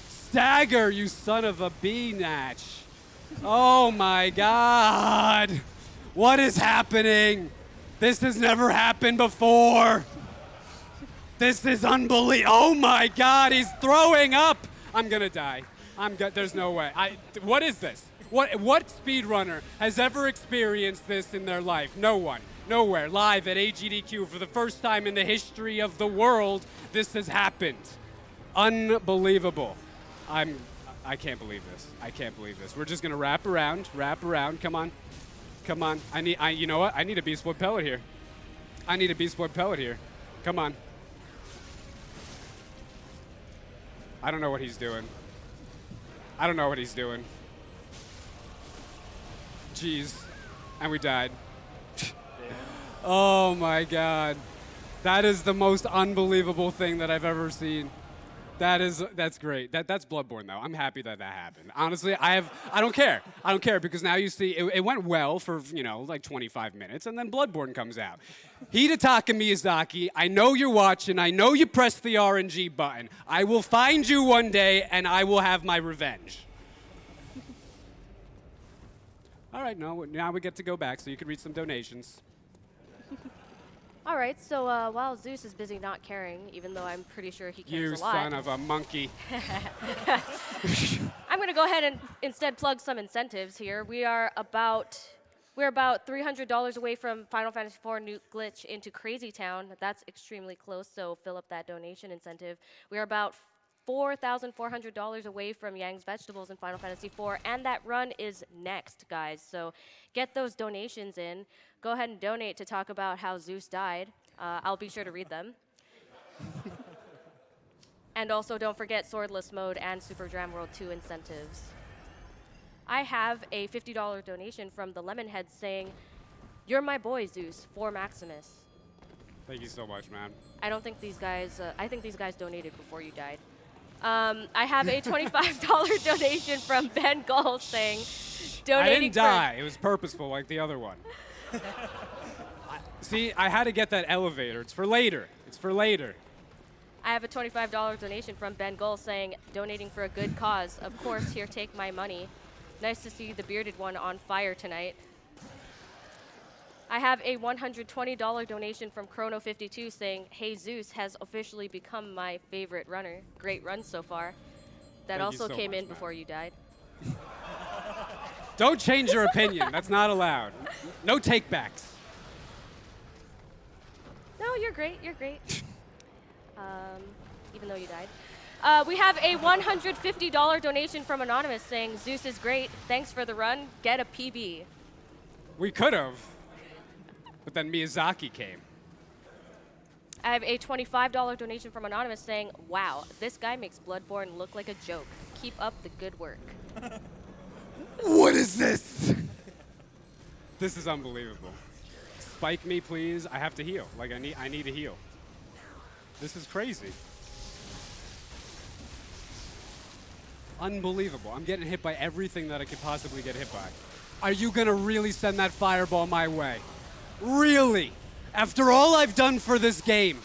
Stagger, you son of a bee-natch. Oh my God. What is happening? This has never happened before. This is unbelievable. Oh my God, he's throwing up. I'm gonna die. There's no way. What is this? What speedrunner has ever experienced this in their life? No one. Nowhere. Live at AGDQ for the first time in the history of the world, this has happened. Unbelievable. I can't believe this. I can't believe this. We're just gonna wrap around. Come on. Come on. You know what? I need a beast blood pellet here. Come on. I don't know what he's doing. Jeez. And we died. Oh my God. That is the most unbelievable thing that I've ever seen. That's great. That's Bloodborne though. I'm happy that happened. Honestly, I don't care because now you see it went well for, like 25 minutes and then Bloodborne comes out. Hidetaka Miyazaki, I know you're watching. I know you pressed the RNG button. I will find you one day and I will have my revenge. All right, now we get to go back so you can read some donations. All right, so while Zeus is busy not caring, even though I'm pretty sure he cares You a lot, son of a monkey. I'm going to go ahead and instead plug some incentives here. We're about $300 away from Final Fantasy IV Nuke Glitch into Crazy Town. That's extremely close, so fill up that donation incentive. We are about $4,400 away from Yang's Vegetables in Final Fantasy IV, and that run is next, guys. So get those donations in. Go ahead and donate to talk about how Zeus died. I'll be sure to read them. And also, don't forget Swordless Mode and Super Dram World 2 incentives. I have a $50 donation from the Lemonhead saying, "You're my boy, Zeus, for Maximus." Thank you so much, man. I don't think these guys, I think these guys donated before you died. I have a $25 donation from Ben Gull saying, I donating didn't die. It was purposeful like the other one. See, I had to get that elevator. It's for later. It's for later. I have a $25 donation from Ben Gull saying, donating for a good cause. Of course, here, take my money. Nice to see the bearded one on fire tonight. I have a $120 donation from Chrono52 saying, "Hey Zeus has officially become my favorite runner. Great run so far." That Thank you also so came much, in man. before you died. Don't change your opinion. That's not allowed. No takebacks. No, you're great. You're great. Even though you died. We have a $150 donation from Anonymous saying, "Zeus is great. Thanks for the run. Get a PB." We could have, but then Miyazaki came. I have a $25 donation from Anonymous saying, "Wow, this guy makes Bloodborne look like a joke. Keep up the good work." What is this? This is unbelievable. Spike me, please. I have to heal. Like I need to heal. This is crazy. Unbelievable. I'm getting hit by everything that I could possibly get hit by. Are you gonna really send that fireball my way? Really? After all I've done for this game?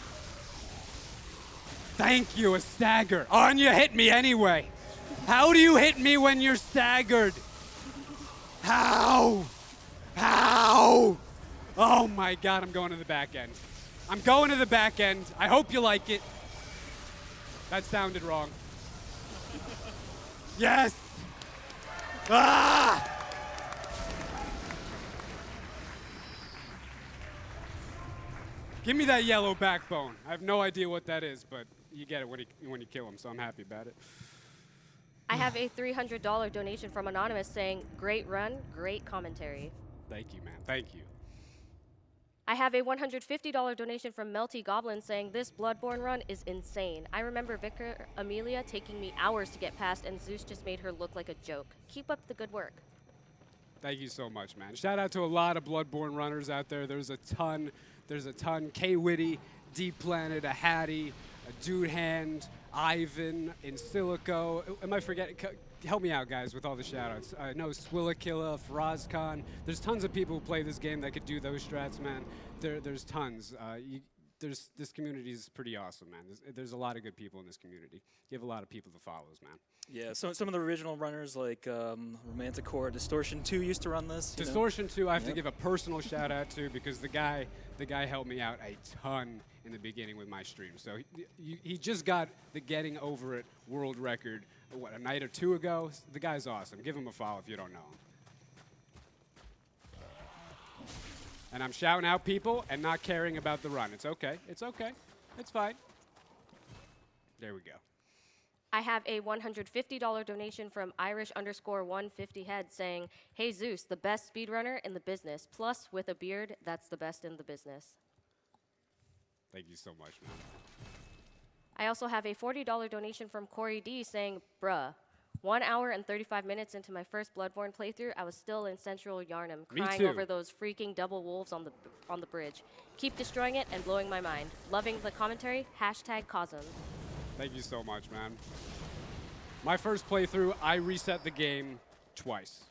Thank you, a stagger. Oh, and you hit me anyway. How do you hit me when you're staggered? How? How? Oh my God, I'm going to the back end. I'm going to the back end. I hope you like it. That sounded wrong. Yes! Ah! Give me that yellow backbone. I have no idea what that is, but you get it when you kill him, so I'm happy about it. I have a $300 donation from Anonymous saying, "Great run, great commentary." Thank you, man. Thank you. I have a $150 donation from Melty Goblin saying, "This Bloodborne run is insane. I remember Vicar Amelia taking me hours to get past, and Zeus just made her look like a joke. Keep up the good work." Thank you so much, man. Shout out to a lot of Bloodborne runners out there. There's a ton. K-Witty, Deep Planet, a Hattie, a Dude Hand, Ivan, In Silico. Am I forgetting? Help me out, guys, with all the shout-outs. I know Swillakilla, Farazkhan. There's tons of people who play this game that could do those strats, man. There's tons. This community is pretty awesome, man. There's a lot of good people in this community. You have a lot of people that follows, man. Yeah, so some of the original runners like Romantic Core, Distortion 2 used to run this. Distortion 2, I have to give a personal shout out to because the guy helped me out a ton in the beginning with my stream. So he just got the Getting Over It world record, a night or two ago. The guy's awesome. Give him a follow if you don't know him. And I'm shouting out people and not caring about the run. It's okay. It's okay. It's fine. There we go. I have a $150 donation from Irish_150head saying, "Hey Zeus, the best speedrunner in the business. Plus, with a beard, that's the best in the business." Thank you so much, man. I also have a $40 donation from Corey D saying, "Bruh, 1 hour and 35 minutes into my first Bloodborne playthrough, I was still in Central Yarnum, Me crying too. over those freaking double wolves on the bridge. Keep destroying it and blowing my mind. Loving the commentary, #Cosm." Thank you so much, man. My first playthrough, I reset the game twice.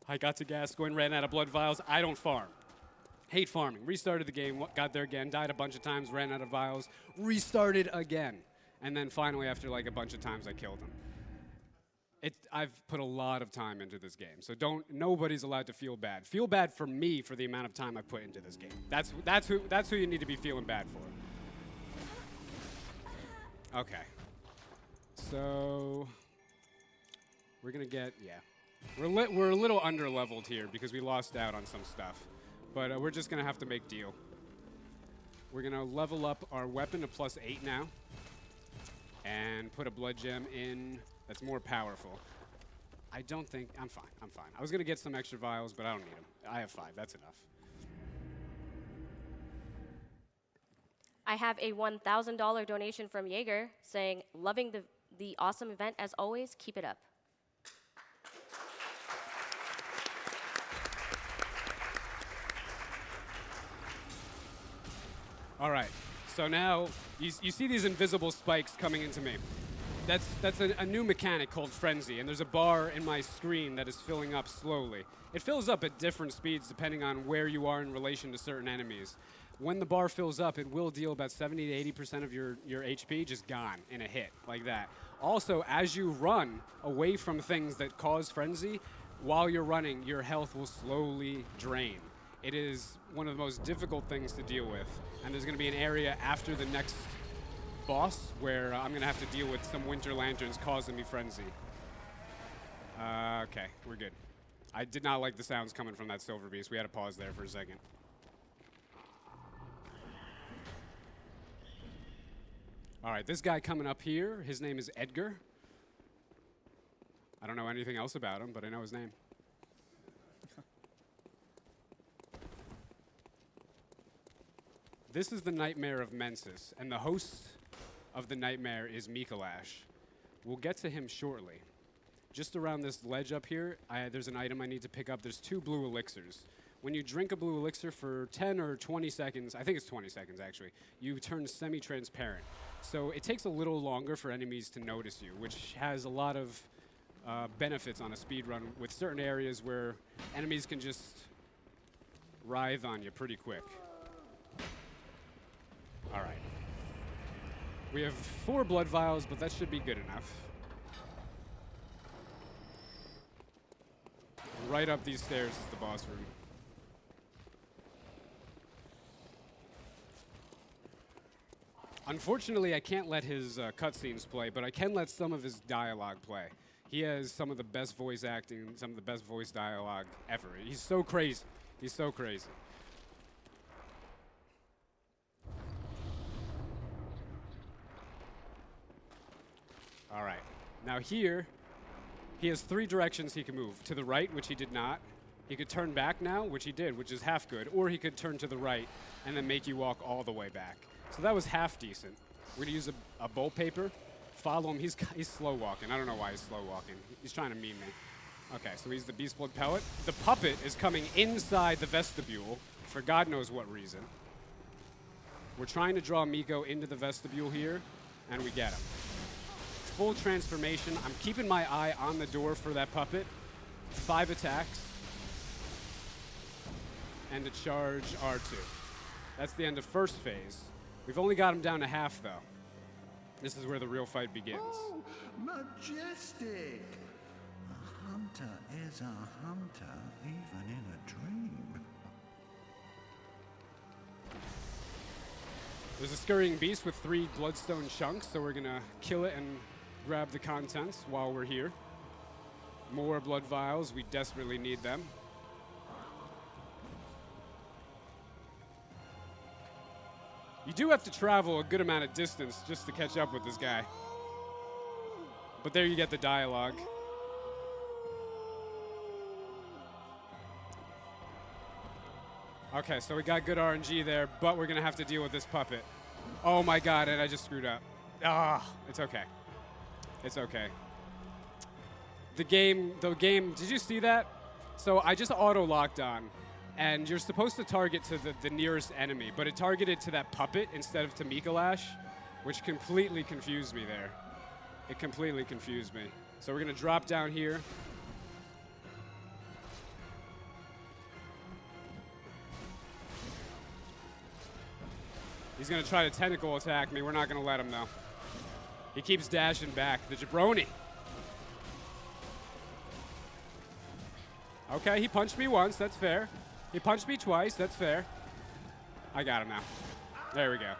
I got to Gascoigne, ran out of blood vials. I don't farm. Hate farming. Restarted the game, got there again, died a bunch of times, ran out of vials, restarted again. And then finally, after like a bunch of times, I killed him. I've put a lot of time into this game, so nobody's allowed to feel bad. Feel bad for me for the amount of time I've put into this game. That's who you need to be feeling bad for. Okay. So we're gonna get we're a little under-leveled here because we lost out on some stuff, but we're just gonna have to make deal. We're gonna level up our weapon to +8 now, and put a blood gem in that's more powerful. I'm fine. I was gonna get some extra vials, but I don't need them. I have 5. That's enough. I have a $1,000 donation from Jaeger saying, loving the awesome event as always, keep it up. All right, so now you see these invisible spikes coming into me. That's a new mechanic called Frenzy, and there's a bar in my screen that is filling up slowly. It fills up at different speeds depending on where you are in relation to certain enemies. When the bar fills up, it will deal about 70 to 80% of your HP just gone in a hit, like that. Also, as you run away from things that cause Frenzy, while you're running, your health will slowly drain. It is one of the most difficult things to deal with, and there's going to be an area after the next boss where I'm going to have to deal with some winter lanterns causing me Frenzy. Okay, we're good. I did not like the sounds coming from that silver beast. We had to pause there for a second. All right, this guy coming up here, his name is Edgar. I don't know anything else about him, but I know his name. This is the Nightmare of Mensis, and the host of the Nightmare is Mikolash. We'll get to him shortly. Just around this ledge up here, there's an item I need to pick up. There's 2 blue elixirs. When you drink a blue elixir for 10 or 20 seconds, I think it's 20 seconds actually, you turn semi-transparent. So it takes a little longer for enemies to notice you, which has a lot of benefits on a speed run with certain areas where enemies can just writhe on you pretty quick. All right. We have 4 blood vials, but that should be good enough. Right up these stairs is the boss room. Unfortunately, I can't let his cutscenes play, but I can let some of his dialogue play. He has some of the best voice acting, some of the best voice dialogue ever. He's so crazy. He's so crazy. All right. Now here, he has 3 directions he can move. To the right, which he did not. He could turn back now, which he did, which is half good. Or he could turn to the right and then make you walk all the way back. So that was half decent. We're gonna use a bowl paper. Follow him. He's slow walking. I don't know why he's slow walking. He's trying to meme me. Okay, so he's the Beast Blood Pellet. The puppet is coming inside the vestibule for God knows what reason. We're trying to draw Miko into the vestibule here, and we get him. Full transformation. I'm keeping my eye on the door for that puppet. 5 attacks. And a charge R2. That's the end of first phase. We've only got him down to half, though. This is where the real fight begins. Oh, majestic! A hunter is a hunter, even in a dream. There's a scurrying beast with 3 bloodstone chunks, so we're gonna kill it and grab the contents while we're here. More blood vials, we desperately need them. You do have to travel a good amount of distance just to catch up with this guy. But there you get the dialogue. Okay, so we got good RNG there, but we're gonna have to deal with this puppet. Oh my God, and I just screwed up. Ah, it's okay. It's okay. The game, did you see that? So I just auto-locked on, and you're supposed to target to the nearest enemy, but it targeted to that puppet instead of to Mikolash, which completely confused me there. It completely confused me. So we're gonna drop down here. He's gonna try to tentacle attack me. We're not gonna let him though. He keeps dashing back. The jabroni. Okay, he punched me once. That's fair. He punched me twice. That's fair. I got him now. There we go.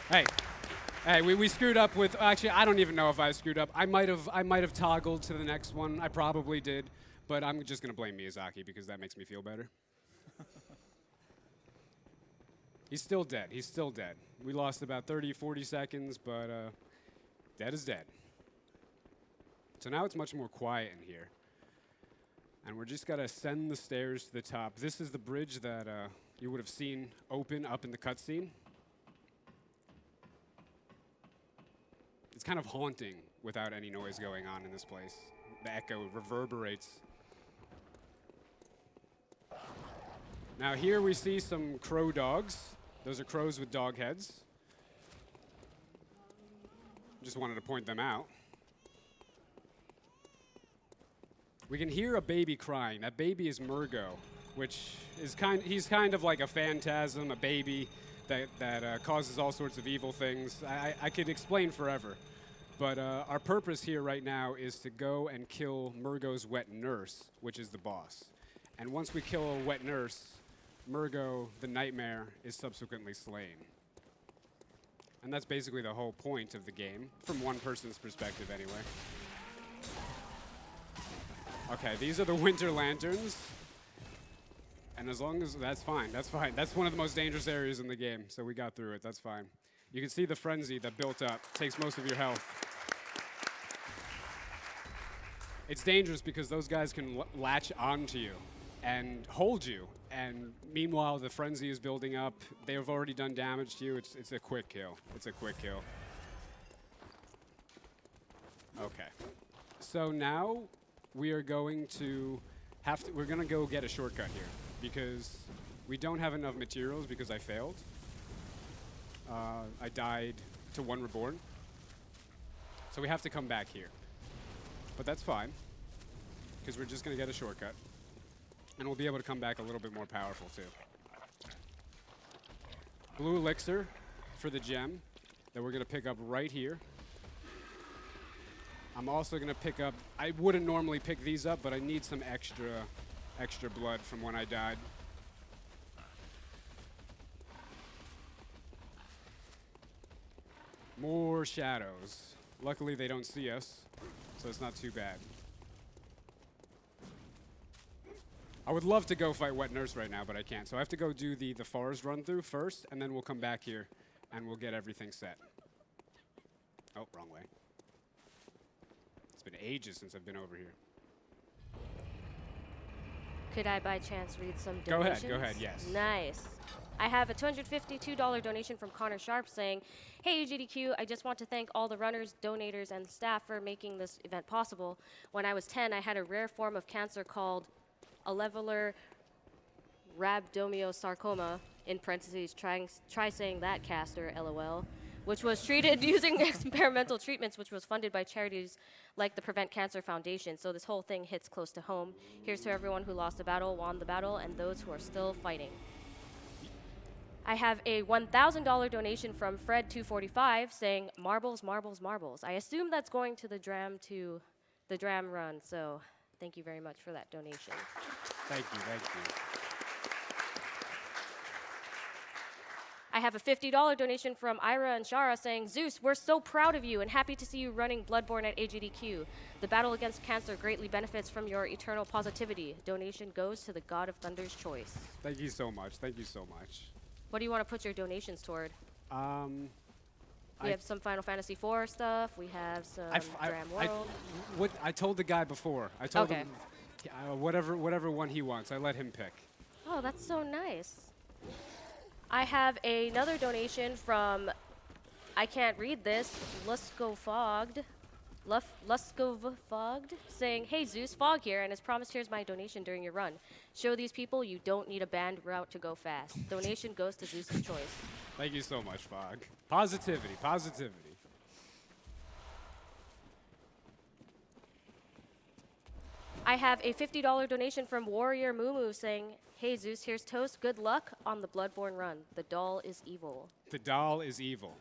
Hey, we screwed up with. Actually, I don't even know if I screwed up. I might have toggled to the next one. I probably did, but I'm just gonna blame Miyazaki because that makes me feel better. He's still dead. He's still dead. We lost about 30, 40 seconds, but dead is dead. So now it's much more quiet in here. And we're just got to ascend the stairs to the top. This is the bridge that you would have seen open up in the cutscene. It's kind of haunting without any noise going on in this place. The echo reverberates. Now here we see some crow dogs. Those are crows with dog heads. Just wanted to point them out. We can hear a baby crying. That baby is Murgo, which is he's kind of like a phantasm, a baby that causes all sorts of evil things. I could explain forever. But our purpose here right now is to go and kill Murgo's wet nurse, which is the boss. And once we kill a wet nurse, Murgo, the nightmare, is subsequently slain. And that's basically the whole point of the game, from one person's perspective anyway. Okay, these are the winter lanterns. And as long as, that's fine, that's fine. That's one of the most dangerous areas in the game, so we got through it, that's fine. You can see the frenzy that built up, takes most of your health. It's dangerous because those guys can latch onto you and hold you. And meanwhile, the frenzy is building up. They have already done damage to you. It's a quick kill. It's a quick kill. Okay. So now we are going to we're going to go get a shortcut here because we don't have enough materials because I failed. I died to one reborn. So we have to come back here. But that's fine because we're just going to get a shortcut. And we'll be able to come back a little bit more powerful, too. Blue elixir for the gem that we're going to pick up right here. I'm also going to pick up, I wouldn't normally pick these up, but I need some extra blood from when I died. More shadows. Luckily, they don't see us, so it's not too bad. I would love to go fight Wet Nurse right now, but I can't. So I have to go do the forest run through first, and then we'll come back here, and we'll get everything set. Oh, wrong way. It's been ages since I've been over here. Could I, by chance, read some donations? Go ahead, yes. Nice. I have a $252 donation from Connor Sharp saying, "Hey, AGDQ, I just want to thank all the runners, donators, and staff for making this event possible. When I was 10, I had a rare form of cancer called alveolar rhabdomyosarcoma, in parentheses, try saying that, Caster, LOL, which was treated using experimental treatments, which was funded by charities like the Prevent Cancer Foundation. So this whole thing hits close to home. Here's to everyone who lost the battle, won the battle, and those who are still fighting." I have a $1,000 donation from Fred245 saying, "Marbles, marbles, marbles." I assume that's going to the Dram run, so thank you very much for that donation. Thank you, thank you. I have a $50 donation from Ira and Shara saying, "Zeus, we're so proud of you and happy to see you running Bloodborne at AGDQ. The battle against cancer greatly benefits from your eternal positivity. Donation goes to the God of Thunder's choice." Thank you so much, thank you so much. What do you want to put your donations toward? We have some Final Fantasy IV stuff. We have some Dram World. I told the guy before. I told Okay. him whatever one he wants. I let him pick. Oh, that's so nice. I have another donation from, I can't read this, Luskofogged, saying, "Hey Zeus, Fog here, and as promised, here's my donation during your run. Show these people you don't need a banned route to go fast. Donation goes to Zeus's choice." Thank you so much, Fog. Positivity, positivity. I have a $50 donation from Warrior Mumu saying, "Hey Zeus, here's toast. Good luck on the Bloodborne run. The doll is evil." The doll is evil.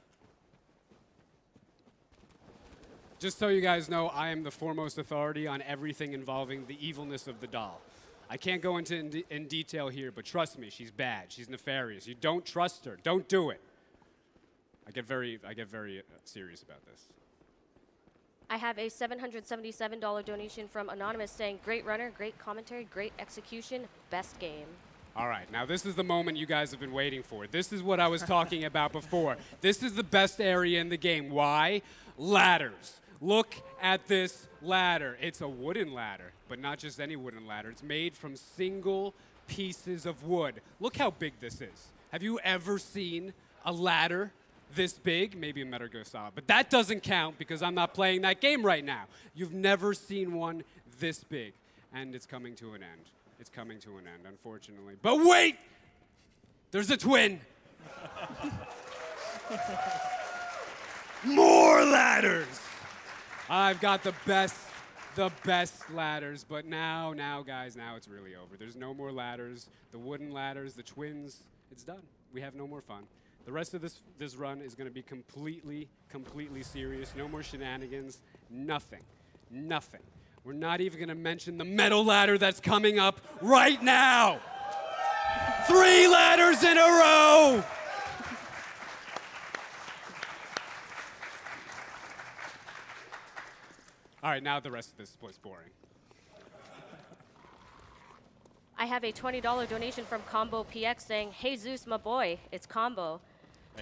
Just so you guys know, I am the foremost authority on everything involving the evilness of the doll. I can't go into in detail here, but trust me, she's bad. She's nefarious. You don't trust her. Don't do it. I get very serious about this. I have a $777 donation from Anonymous saying, great runner, great commentary, great execution, best game. All right, now this is the moment you guys have been waiting for. This is what I was talking about before. This is the best area in the game. Why? Ladders. Look at this ladder. It's a wooden ladder, but not just any wooden ladder. It's made from single pieces of wood. Look how big this is. Have you ever seen a ladder this big? Maybe a Metal Gear Solid, but that doesn't count because I'm not playing that game right now. You've never seen one this big, and it's coming to an end. It's coming to an end, unfortunately. But wait! There's a twin! More ladders! I've got the best ladders, but now, guys, now it's really over. There's no more ladders. The wooden ladders, the twins, it's done. We have no more fun. The rest of this run is going to be completely serious. No more shenanigans. Nothing. We're not even going to mention the metal ladder that's coming up right now. 3 ladders in a row. All right, now the rest of this was boring. I have a $20 donation from Combo PX saying, hey Zeus, my boy, it's Combo.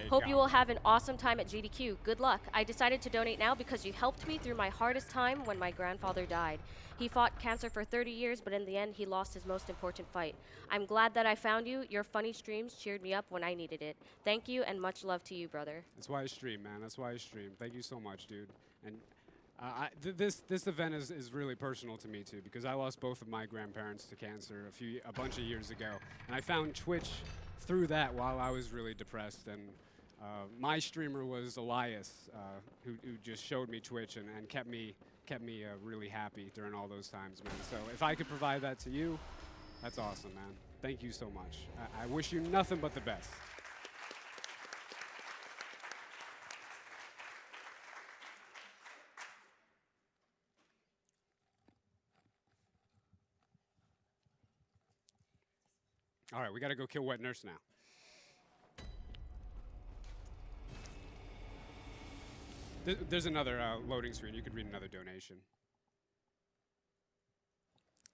Hope you will have an awesome time at GDQ. Good luck. I decided to donate now because you helped me through my hardest time when my grandfather died. He fought cancer for 30 years, but in the end, he lost his most important fight. I'm glad that I found you. Your funny streams cheered me up when I needed it. Thank you, and much love to you, brother. That's why I stream, man. That's why I stream. Thank you so much, dude. And this event is really personal to me too because I lost both of my grandparents to cancer a bunch of years ago, and I found Twitch through that while I was really depressed. And my streamer was Elias, who just showed me Twitch and kept me really happy during all those times, man. So if I could provide that to you, that's awesome, man. Thank you so much. I wish you nothing but the best. All right, we got to go kill Wet Nurse now. There's another loading screen. You could read another donation.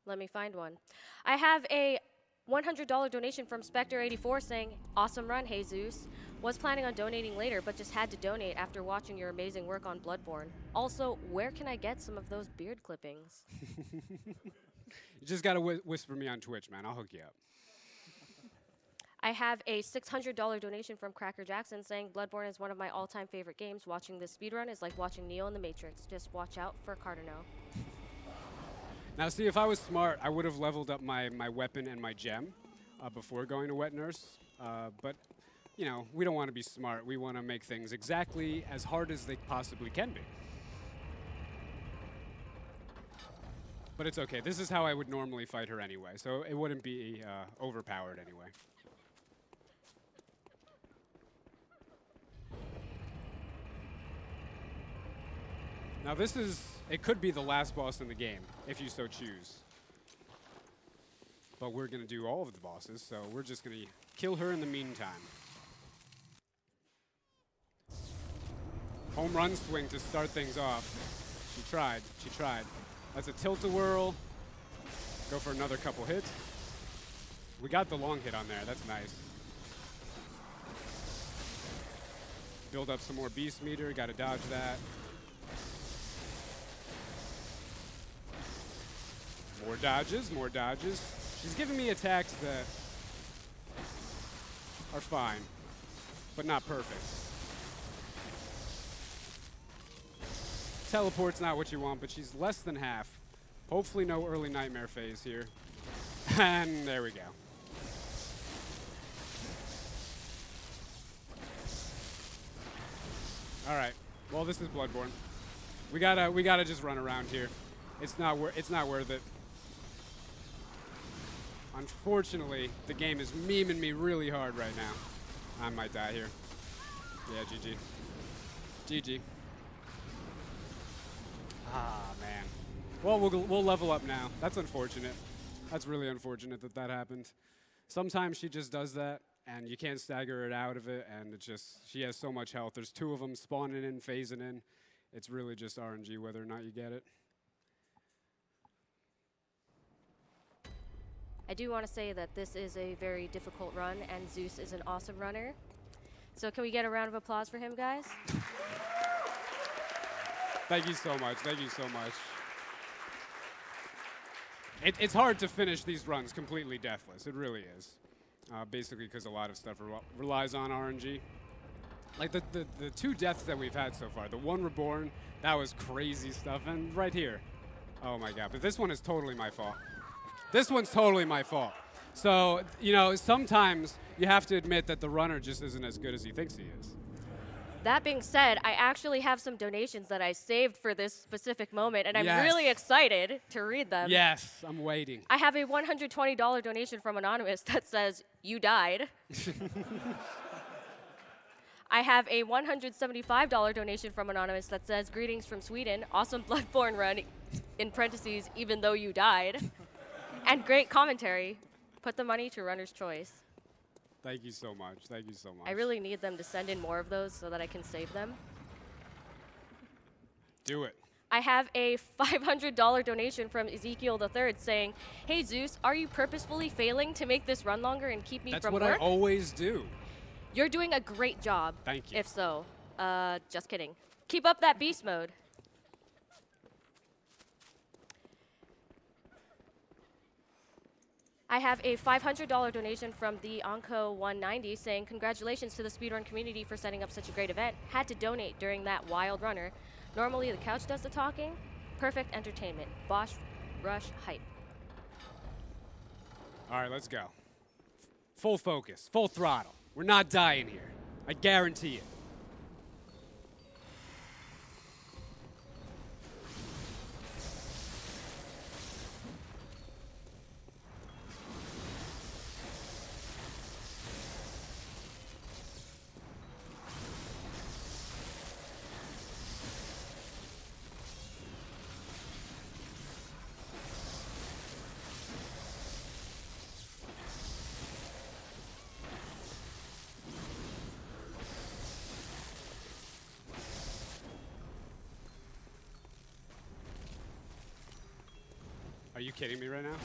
Let me find one. I have a $100 donation from Spectre84 saying, awesome run, hey Zeus. Was planning on donating later, but just had to donate after watching your amazing work on Bloodborne. Also, where can I get some of those beard clippings? You just got to whisper me on Twitch, man. I'll hook you up. I have a $600 donation from Cracker Jackson saying Bloodborne is one of my all-time favorite games. Watching this speedrun is like watching Neo in the Matrix. Just watch out for Cardinal. Now, see, if I was smart, I would have leveled up my weapon and my gem before going to Wet Nurse. But, you know, we don't want to be smart. We want to make things exactly as hard as they possibly can be. But it's okay. This is how I would normally fight her anyway, so it wouldn't be overpowered anyway. Now it could be the last boss in the game, if you so choose. But we're going to do all of the bosses, so we're just going to kill her in the meantime. Home run swing to start things off. She tried. That's a tilt-a-whirl. Go for another couple hits. We got the long hit on there, that's nice. Build up some more beast meter, gotta dodge that. More dodges. She's giving me attacks that are fine, but not perfect. Teleport's not what you want, but she's less than half. Hopefully no early nightmare phase here. And there we go. All right. Well, this is Bloodborne. We gotta just run around here. It's not worth it. Unfortunately, the game is memeing me really hard right now. I might die here. Yeah, GG. GG. Ah, man. Well, we'll level up now. That's unfortunate. That's really unfortunate that that happened. Sometimes she just does that, and you can't stagger it out of it, and it's just, she has so much health. There's 2 of them spawning in, phasing in. It's really just RNG whether or not you get it. I do want to say that this is a very difficult run, and Zeus is an awesome runner. So can we get a round of applause for him, guys? Thank you so much. Thank you so much. It's hard to finish these runs completely deathless. It really is. Basically because a lot of stuff relies on RNG. Like the 2 deaths that we've had so far. The one Reborn, that was crazy stuff. And right here, oh my God. But this one is totally my fault. This one's totally my fault. So, you know, sometimes you have to admit that the runner just isn't as good as he thinks he is. That being said, I actually have some donations that I saved for this specific moment, and I'm Yes. really excited to read them. Yes, I'm waiting. I have a $120 donation from Anonymous that says, "You died." I have a $175 donation from Anonymous that says, "Greetings from Sweden. Awesome Bloodborne run," in parentheses, "even though you died." And great commentary. Put the money to runner's choice. Thank you so much. Thank you so much. I really need them to send in more of those so that I can save them. Do it. I have a $500 donation from Ezekiel III saying, "Hey Zeus, are you purposefully failing to make this run longer and keep me That's from what work? I always do. You're doing a great job." Thank you. If so, just kidding. Keep up that beast mode. I have a $500 donation from the Onco 190 saying, "Congratulations to the speedrun community for setting up such a great event. Had to donate during that wild runner. Normally the couch does the talking. Perfect entertainment. Bosch Rush hype." All right, let's go. Full focus, full throttle. We're not dying here. I guarantee it. Are you kidding me right now?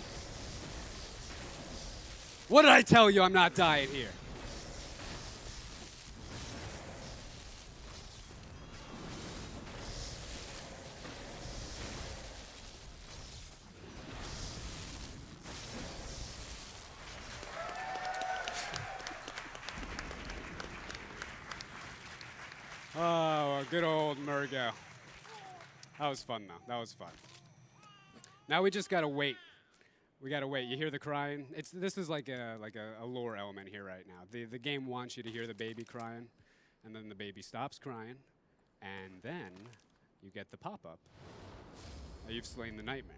What did I tell you? I'm not dying here. Oh, good old Murgo. That was fun, though. That was fun. Now we just gotta wait. We gotta wait. You hear the crying? This is like a lore element here right now. The game wants you to hear the baby crying, and then the baby stops crying, and then you get the pop-up. You've slain the nightmare.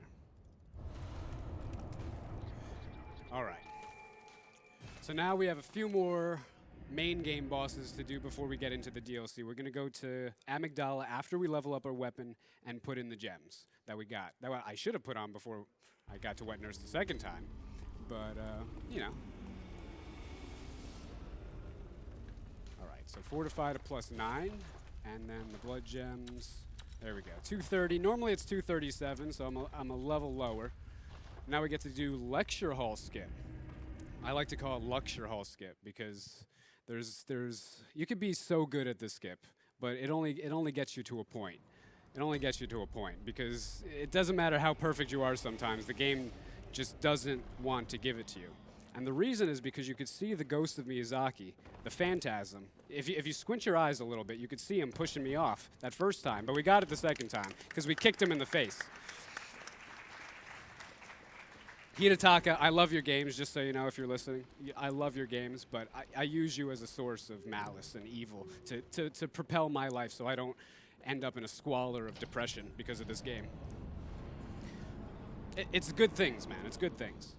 All right. So now we have a few more main game bosses to do before we get into the DLC. We're gonna go to Amygdala after we level up our weapon and put in the gems that we got. That I should have put on before I got to Wet Nurse the second time, but you know. All right, so Fortified a +9, and then the blood gems. There we go, 230. Normally it's 237, so I'm a level lower. Now we get to do Lecture Hall skip. I like to call it Lecture Hall skip because you could be so good at this skip, but it only gets you to a point. It only gets you to a point because it doesn't matter how perfect you are sometimes, the game just doesn't want to give it to you. And the reason is because you could see the ghost of Miyazaki, the phantasm. If you squint your eyes a little bit, you could see him pushing me off that first time, but we got it the second time because we kicked him in the face. Hidetaka, I love your games, just so you know if you're listening. I love your games, but I use you as a source of malice and evil to propel my life so I don't end up in a squalor of depression because of this game. It's good things, man. It's good things.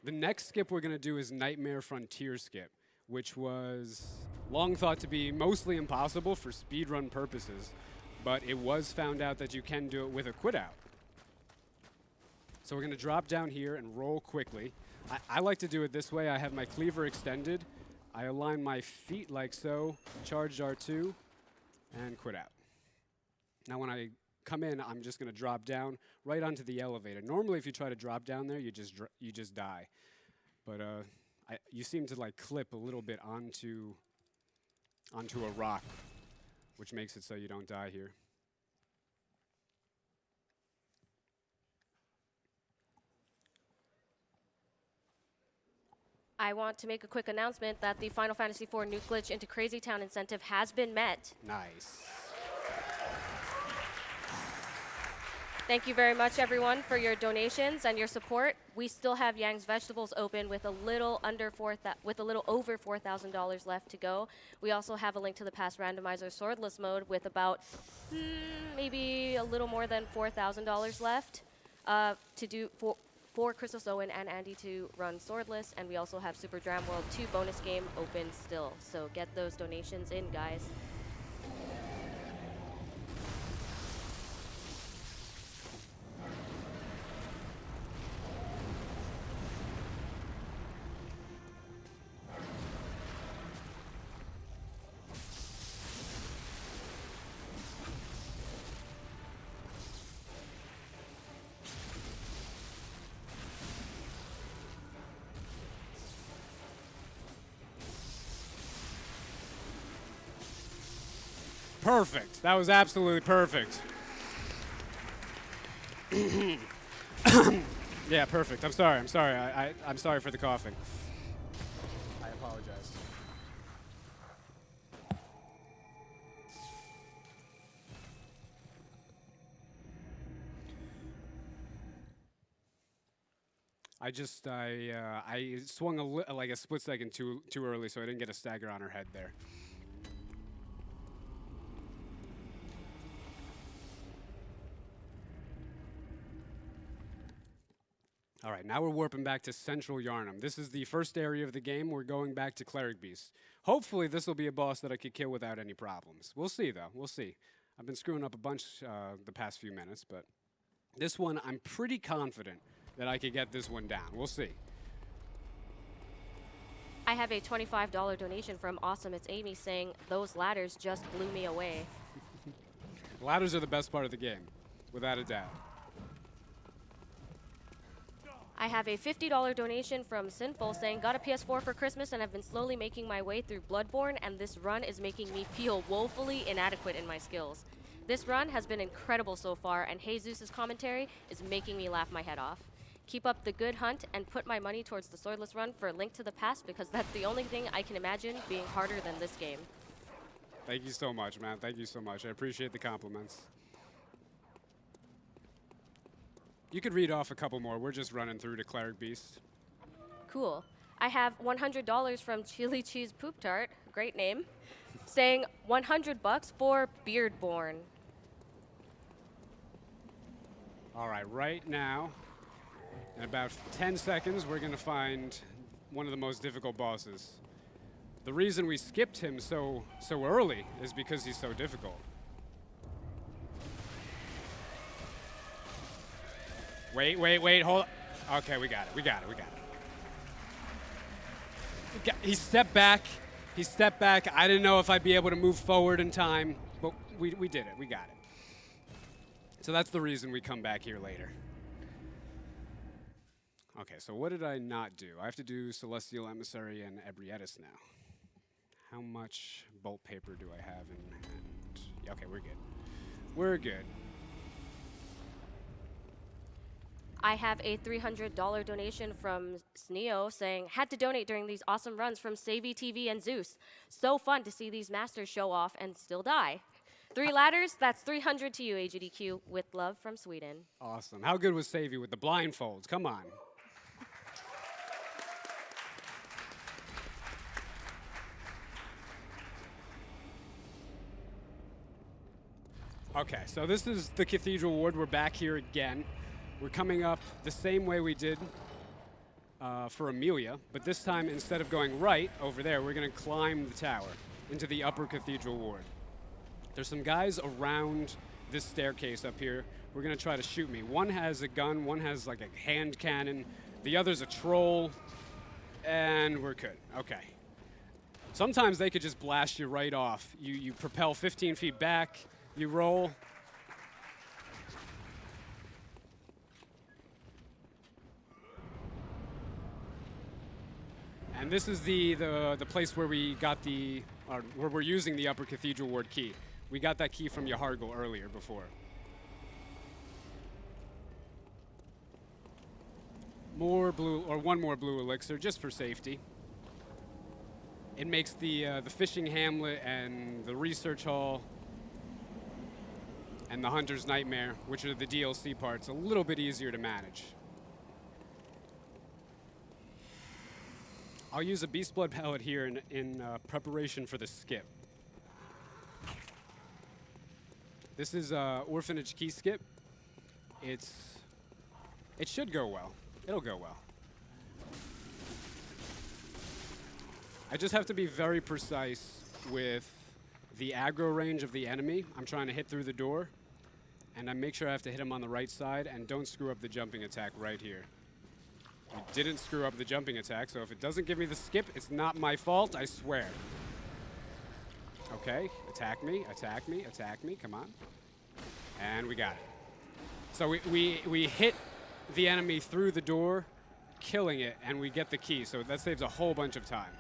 The next skip we're going to do is Nightmare Frontier skip, which was long thought to be mostly impossible for speedrun purposes, but it was found out that you can do it with a quit out. So we're going to drop down here and roll quickly. I like to do it this way. I have my cleaver extended. I align my feet like so, charged R2, and quit out. Now when I come in, I'm just going to drop down right onto the elevator. Normally if you try to drop down there, you just die. But you seem to like clip a little bit onto a rock, which makes it so you don't die here. I want to make a quick announcement that the Final Fantasy IV Nuke Glitch into Crazy Town incentive has been met. Nice. Thank you very much, everyone, for your donations and your support. We still have Yang's Vegetables open with a little over $4,000 left to go. We also have a link to the past randomizer swordless mode with about maybe a little more than $4,000 left to do for Crystal Owen and Andy to run swordless, and we also have Super Dram World 2 bonus game open still. So get those donations in, guys. Perfect. That was absolutely perfect. Yeah, perfect. I'm sorry. I'm sorry for the coughing. I apologize. I swung like a split second too early, so I didn't get a stagger on her head there. All right, now we're warping back to Central Yarnum. This is the first area of the game. We're going back to Cleric Beast. Hopefully this will be a boss that I could kill without any problems. We'll see, though. We'll see. I've been screwing up a bunch the past few minutes, but this one, I'm pretty confident that I could get this one down. We'll see. I have a $25 donation from Awesome It's Amy saying, "Those ladders just blew me away." Ladders are the best part of the game, without a doubt. I have a $50 donation from Sinful saying, "Got a PS4 for Christmas and I've been slowly making my way through Bloodborne, and this run is making me feel woefully inadequate in my skills. This run has been incredible so far, and heyZeus's commentary is making me laugh my head off. Keep up the good hunt and put my money towards the swordless run for a Link to the Past, because that's the only thing I can imagine being harder than this game." Thank you so much, man. Thank you so much. I appreciate the compliments. You could read off a couple more. We're just running through to Cleric Beast. Cool. I have $100 from Chili Cheese Poop Tart, great name, saying $100 for Beardborn. All right, right now, in about 10 seconds, we're going to find one of the most difficult bosses. The reason we skipped him so early is because he's so difficult. Wait, hold on. Okay, we got it. He stepped back. I didn't know if I'd be able to move forward in time, but we did it. We got it. So that's the reason we come back here later. Okay, so what did I not do? I have to do Celestial Emissary and Ebrietis now. How much bolt paper do I have in hand? Yeah, okay, we're good. We're good. I have a $300 donation from Sneo saying, "Had to donate during these awesome runs from Savvy TV and Zeus. So fun to see these masters show off and still die. 3 ladders, that's 300 to you, AGDQ, with love from Sweden." Awesome. How good was Savvy with the blindfolds? Come on. Okay, so this is the Cathedral Ward. We're back here again. We're coming up the same way we did for Amelia, but this time instead of going right over there, we're going to climb the tower into the upper cathedral ward. There's some guys around this staircase up here who are going to try to shoot me. One has a gun, one has like a hand cannon, the other's a troll, and we're good. Okay. Sometimes they could just blast you right off. You propel 15 feet back, you roll. And this is the place where we got where we're using the upper cathedral ward key. We got that key from Yahargul earlier before. One more blue elixir just for safety. It makes the fishing hamlet and the research hall and the hunter's nightmare, which are the DLC parts, a little bit easier to manage. I'll use a beast blood pellet here in preparation for the skip. This is orphanage key skip. It should go well. It'll go well. I just have to be very precise with the aggro range of the enemy. I'm trying to hit through the door, and I make sure I have to hit him on the right side, and don't screw up the jumping attack right here. I didn't screw up the jumping attack, so if it doesn't give me the skip, it's not my fault, I swear. Okay, attack me, attack me, attack me, come on. And we got it. So we hit the enemy through the door, killing it, and we get the key, so that saves a whole bunch of time.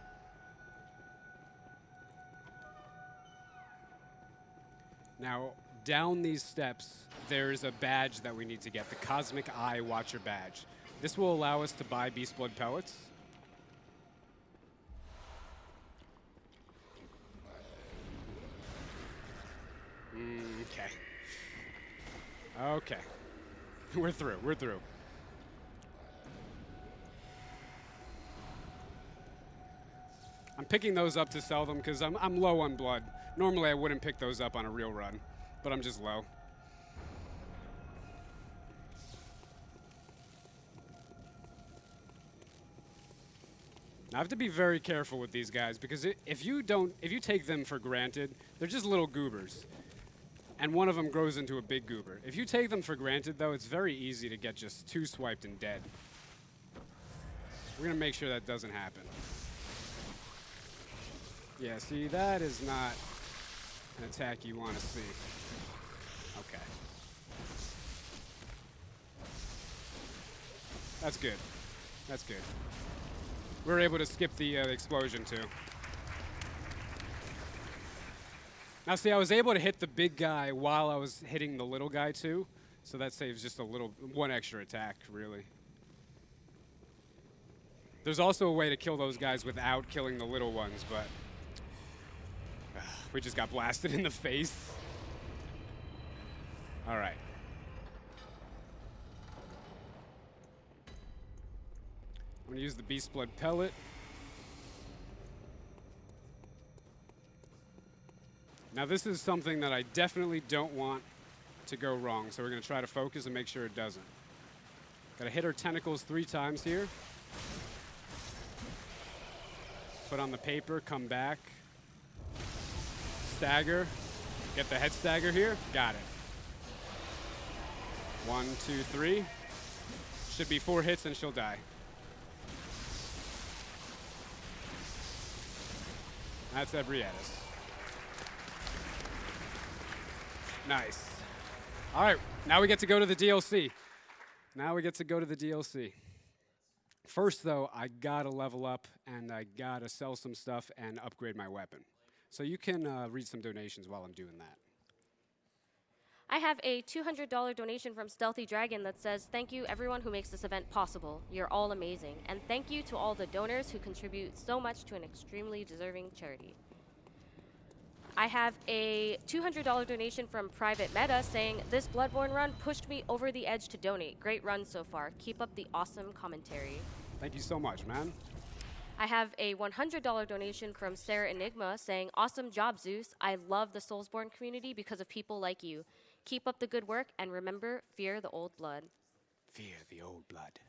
Now, down these steps, there's a badge that we need to get, the Cosmic Eye Watcher badge. This will allow us to buy Beast Blood pellets. Okay. Okay. We're through, we're through. I'm picking those up to sell them because I'm low on blood. Normally I wouldn't pick those up on a real run, but I'm just low. I have to be very careful with these guys because if you take them for granted, they're just little goobers. And one of them grows into a big goober. If you take them for granted, though, it's very easy to get just two-swiped and dead. We're going to make sure that doesn't happen. Yeah, see, that is not an attack you want to see. Okay. That's good. That's good. We were able to skip the explosion, too. Now, see, I was able to hit the big guy while I was hitting the little guy, too. So that saves just one extra attack, really. There's also a way to kill those guys without killing the little ones, but we just got blasted in the face. All right. I'm going to use the Beast Blood pellet. Now this is something that I definitely don't want to go wrong, so we're going to try to focus and make sure it doesn't. Got to hit her tentacles 3 times here. Put on the paper, come back. Stagger. Get the head stagger here. Got it. 1, 2, 3. Should be 4 hits and she'll die. That's Ebrietis. Nice. All right, now we get to go to the DLC. First, though, I gotta level up and I gotta sell some stuff and upgrade my weapon. So you can read some donations while I'm doing that. I have a $200 donation from Stealthy Dragon that says, "Thank you everyone who makes this event possible. You're all amazing. And thank you to all the donors who contribute so much to an extremely deserving charity." I have a $200 donation from Private Meta saying, "This Bloodborne run pushed me over the edge to donate. Great run so far. Keep up the awesome commentary." Thank you so much, man. I have a $100 donation from Sarah Enigma saying, "Awesome job, Zeus. I love the Soulsborne community because of people like you. Keep up the good work and remember, fear the old blood." Fear the old blood.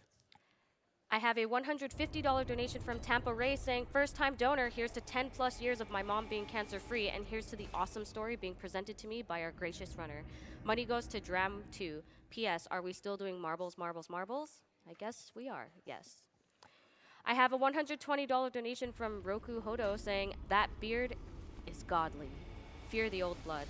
I have a $150 donation from Tampa Ray saying, first time donor, here's to 10 plus years of my mom being cancer free, and here's to the awesome story being presented to me by our gracious runner. Money goes to Dram 2. P.S. Are we still doing marbles, marbles, marbles? I guess we are, yes. I have a $120 donation from Roku Hodo saying, that beard is godly. Fear the old blood.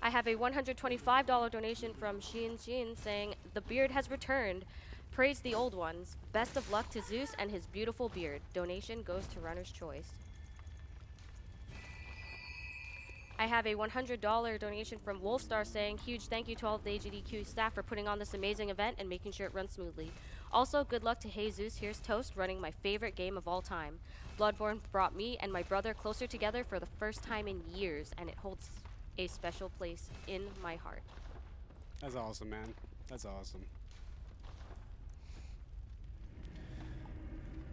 I have a $125 donation from Xin Xin saying, the beard has returned. Praise the old ones. Best of luck to Zeus and his beautiful beard. Donation goes to Runner's Choice. I have a $100 donation from Wolfstar saying, huge thank you to all of the AGDQ staff for putting on this amazing event and making sure it runs smoothly. Also, good luck to heyZeusHeresToast running my favorite game of all time. Bloodborne brought me and my brother closer together for the first time in years, and it holds a special place in my heart. That's awesome, man. That's awesome.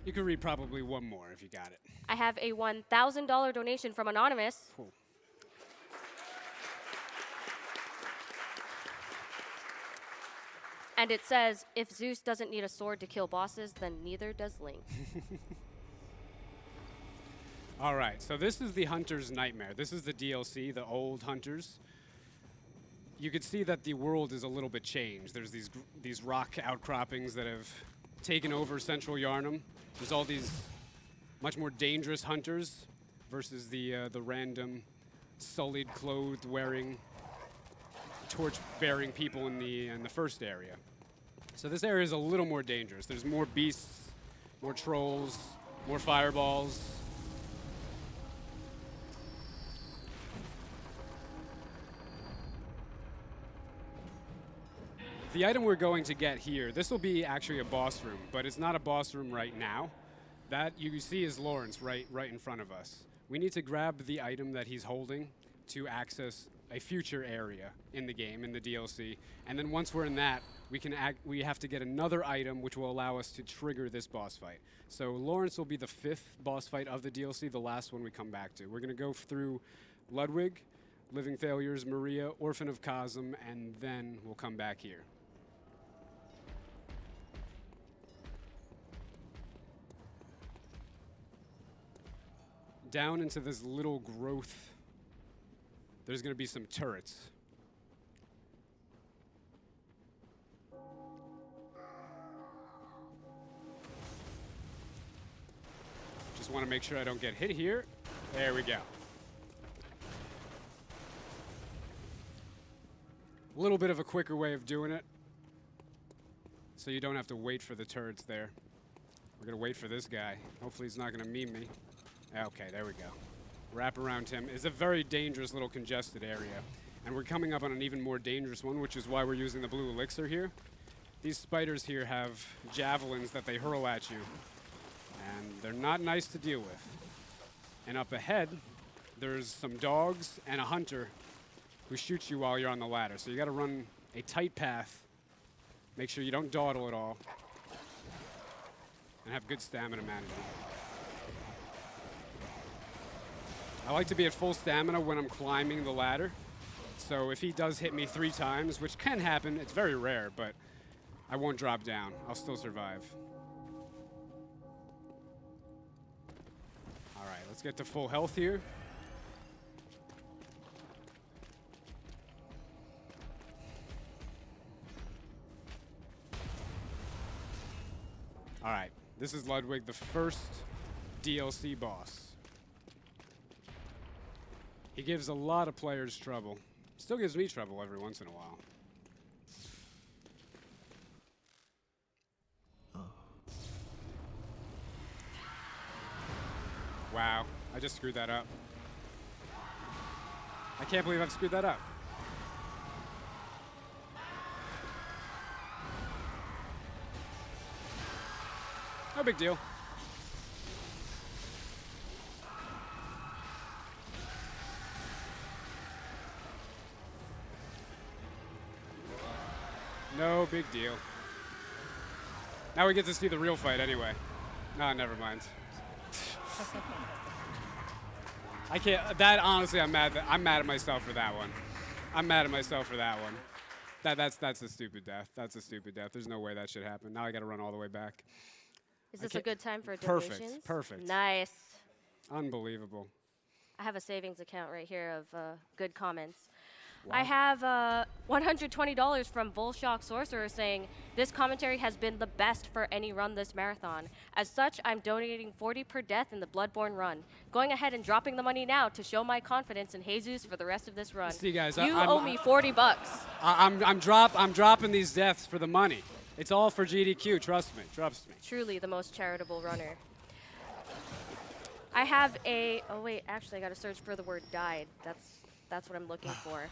You can read probably one more if you got it. I have a $1,000 donation from Anonymous. Cool. And it says, if Zeus doesn't need a sword to kill bosses, then neither does Link. All right, so this is the Hunter's Nightmare. This is the DLC, the old Hunters. You can see that the world is a little bit changed. There's these rock outcroppings that have taken over Central Yharnam. There's all these much more dangerous hunters versus the random, sullied, clothed-wearing, torch-bearing people in the first area. So this area is a little more dangerous. There's more beasts, more trolls, more fireballs. The item we're going to get here, this will be actually a boss room, but it's not a boss room right now. That you see is Lawrence right in front of us. We need to grab the item that he's holding to access a future area in the game, in the DLC. And then once we're in that, we have to get another item which will allow us to trigger this boss fight. So Lawrence will be the 5th boss fight of the DLC, the last one we come back to. We're gonna go through Ludwig, Living Failures, Maria, Orphan of Cosm, and then we'll come back here. Down into this little growth, there's going to be some turrets. Just want to make sure I don't get hit here. There we go. A little bit of a quicker way of doing it, so you don't have to wait for the turrets there. We're going to wait for this guy. Hopefully he's not going to meme me. Okay, there we go. Wrap around him. It's a very dangerous little congested area. And we're coming up on an even more dangerous one, which is why we're using the blue elixir here. These spiders here have javelins that they hurl at you. And they're not nice to deal with. And up ahead, there's some dogs and a hunter who shoots you while you're on the ladder. So you gotta run a tight path. Make sure you don't dawdle at all. And have good stamina management. I like to be at full stamina when I'm climbing the ladder. So if he does hit me 3 times, which can happen, it's very rare, but I won't drop down. I'll still survive. All right, let's get to full health here. All right, this is Ludwig, the first DLC boss. He gives a lot of players trouble. Still gives me trouble every once in a while. Wow, I just screwed that up. I can't believe I've screwed that up. No big deal. No big deal. Now we get to see the real fight anyway. No, never mind. I can't. That honestly, I'm mad at myself for that one. I'm mad at myself for that one. That's a stupid death. That's a stupid death. There's no way that should happen. Now I got to run all the way back. Is this a can't- good time for Perfect, donations? perfect. Nice. Unbelievable. I have a savings account right here of good comments. I have $120 from Bullshock Sorcerer saying, this commentary has been the best for any run this marathon. As such, I'm donating 40 per death in the Bloodborne run. Going ahead and dropping the money now to show my confidence in heyZeus for the rest of this run. See, guys, you I'm- owe me 40 bucks. I'm dropping these deaths for the money. It's all for GDQ. Trust me. Trust me. Truly the most charitable runner. I have a, oh wait, actually I gotta search for the word died. That's what I'm looking for.